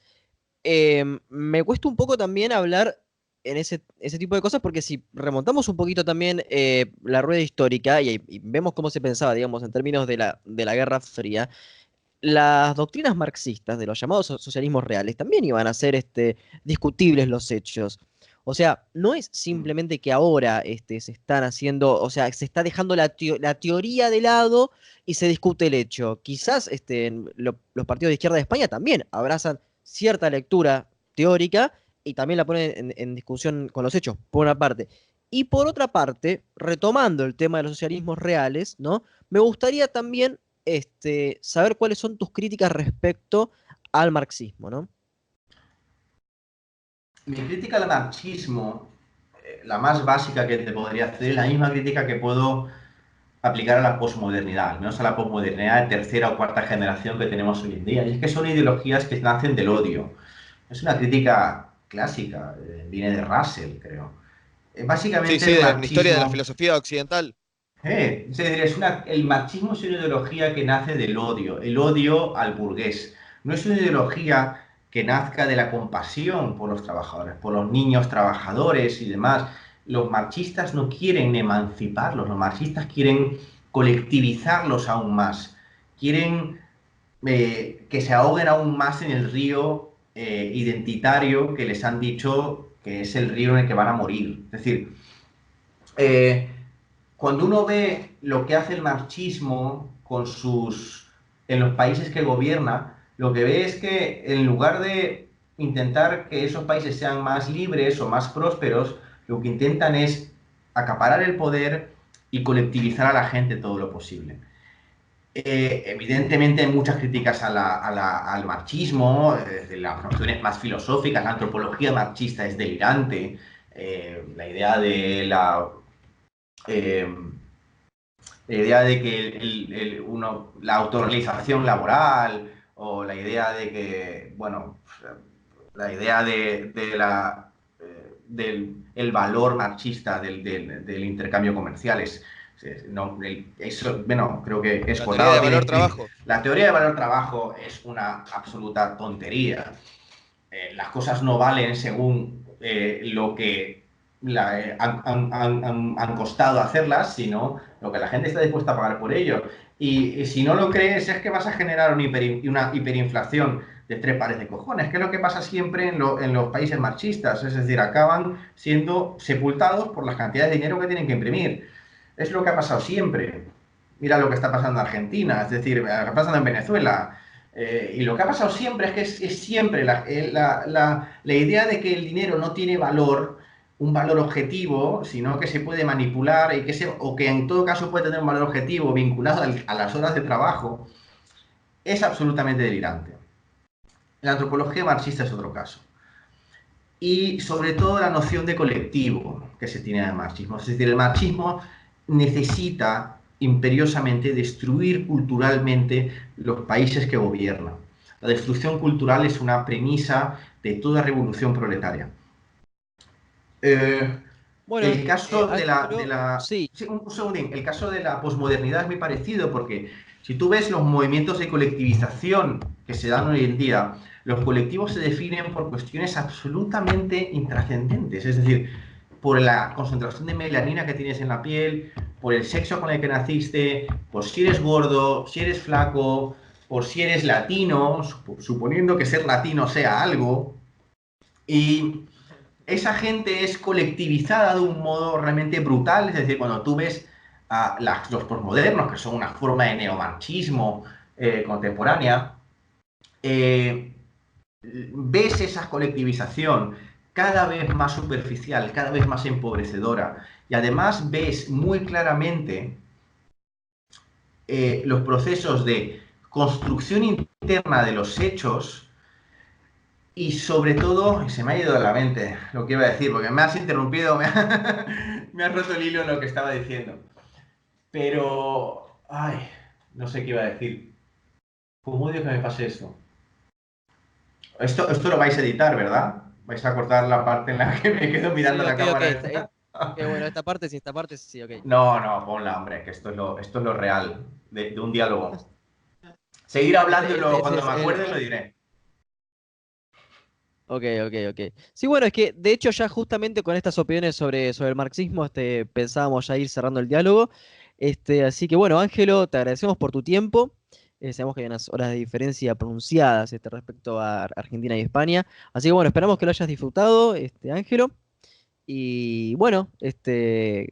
me cuesta un poco también hablar en ese tipo de cosas, porque si remontamos un poquito también la rueda histórica y vemos cómo se pensaba, digamos, en términos de la Guerra Fría, las doctrinas marxistas de los llamados socialismos reales también iban a ser discutibles los hechos. O sea, no es simplemente que ahora se están haciendo, o sea, se está dejando la teoría de lado y se discute el hecho. Quizás los partidos de izquierda de España también abrazan cierta lectura teórica y también la ponen en discusión con los hechos, por una parte. Y por otra parte, retomando el tema de los socialismos reales, ¿no? Me gustaría también saber cuáles son tus críticas respecto al marxismo, ¿no? Mi crítica al marxismo, la más básica que te podría hacer, es la misma crítica que puedo aplicar a la posmodernidad, al menos a la posmodernidad de tercera o cuarta generación que tenemos hoy en día. Y es que son ideologías que nacen del odio. Es una crítica clásica, viene de Russell, creo. Sí, Básicamente sí, el de la historia de la marxismo, filosofía occidental. es decir, el marxismo es una ideología que nace del odio, el odio al burgués. No es una ideología que nazca de la compasión por los trabajadores, por los niños trabajadores y demás. Los marxistas no quieren emanciparlos, los marxistas quieren colectivizarlos aún más, quieren que se ahoguen aún más en el río identitario que les han dicho que es el río en el que van a morir. Es decir, eh, cuando uno ve lo que hace el marxismo en los países que gobierna, lo que ve es que en lugar de intentar que esos países sean más libres o más prósperos, lo que intentan es acaparar el poder y colectivizar a la gente todo lo posible. Evidentemente hay muchas críticas al marxismo, desde las nociones más filosóficas, la antropología marxista es delirante, la idea de eh, la idea de que la autorrealización laboral o la idea de que, bueno, la idea del el valor marxista del intercambio comercial no, eso, bueno, creo que La teoría Escotado de tiene valor escrito. trabajo. La teoría de valor trabajo es una absoluta tontería. Las cosas no valen según lo que han costado hacerlas, sino lo que la gente está dispuesta a pagar por ello. Y si no lo crees, es que vas a generar una hiperinflación de tres pares de cojones, que es lo que pasa siempre en los países marxistas, es decir, acaban siendo sepultados por las cantidades de dinero que tienen que imprimir. Es lo que ha pasado siempre. Mira lo que está pasando en Argentina, es decir, lo que está pasando en Venezuela. Y lo que ha pasado siempre es que es siempre la idea de que el dinero no tiene valor, un valor objetivo, sino que se puede manipular o que en todo caso puede tener un valor objetivo vinculado a las horas de trabajo, es absolutamente delirante. La antropología marxista es otro caso. Y sobre todo la noción de colectivo que se tiene del marxismo. Es decir, el marxismo necesita imperiosamente destruir culturalmente los países que gobiernan. La destrucción cultural es una premisa de toda revolución proletaria. Bueno, El caso Ángelo, sí, sí, un segundín. El caso de la posmodernidad es muy parecido porque si tú ves los movimientos de colectivización que se dan hoy en día, los colectivos se definen por cuestiones absolutamente intrascendentes. Es decir, por la concentración de melanina que tienes en la piel, por el sexo con el que naciste, por si eres gordo, si eres flaco, por si eres latino, suponiendo que ser latino sea algo. Y esa gente es colectivizada de un modo realmente brutal. Es decir, cuando tú ves a los posmodernos, que son una forma de neomarxismo contemporánea, eh, ves esa colectivización cada vez más superficial, cada vez más empobrecedora, y además ves muy claramente los procesos de construcción interna de los hechos. Y sobre todo, se me ha ido de la mente lo que iba a decir, porque me has interrumpido, me has roto el hilo en lo que estaba diciendo. Pero, ay, no sé qué iba a decir. ¿Cómo odio que me pase esto? Esto lo vais a editar, ¿verdad? Vais a cortar la parte en la que me quedo mirando sí, la ok, ok. cámara. Bueno, esta parte sí, ok. No, ponla, hombre, que esto es lo real de un diálogo. Seguir hablando y luego Este cuando es me el. acuerde lo diré. Ok, ok, ok. Sí, bueno, es que de hecho ya justamente con estas opiniones sobre el marxismo, pensábamos ya ir cerrando el diálogo. Así que bueno, Ángelo, te agradecemos por tu tiempo. Sabemos que hay unas horas de diferencia pronunciadas respecto a Argentina y España. Así que bueno, esperamos que lo hayas disfrutado, Ángelo. Y bueno,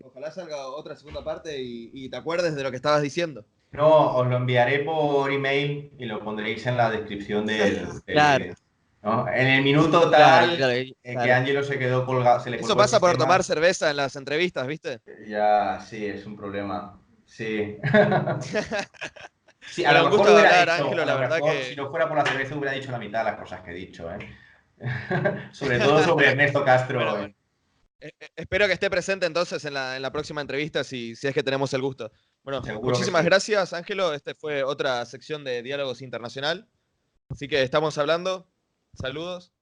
Ojalá salga otra segunda parte y te acuerdes de lo que estabas diciendo. No, os lo enviaré por email y lo pondréis en la descripción del claro, vídeo. ¿No? En el minuto claro, tal claro, en que claro. Angelo se quedó colgado, se le Eso colgó el pasa por tomar sistema, cerveza en las entrevistas, ¿viste? ya sí, es un problema. Sí. Sí, a Bueno, lo un mejor gusto lo de hubiera hablar, dicho, Ángelo, a la lo verdad mejor si que no fuera por la cerveza hubiera dicho la mitad de las cosas que he dicho, ¿eh? Sobre todo sobre Ernesto bueno, Castro. bueno. Espero que esté presente entonces en la próxima entrevista, si es que tenemos el gusto. Bueno, Seguro que muchísimas sí. gracias, Ángelo. Este fue otra sección de Diálogos Internacional. Así que estamos hablando. Saludos.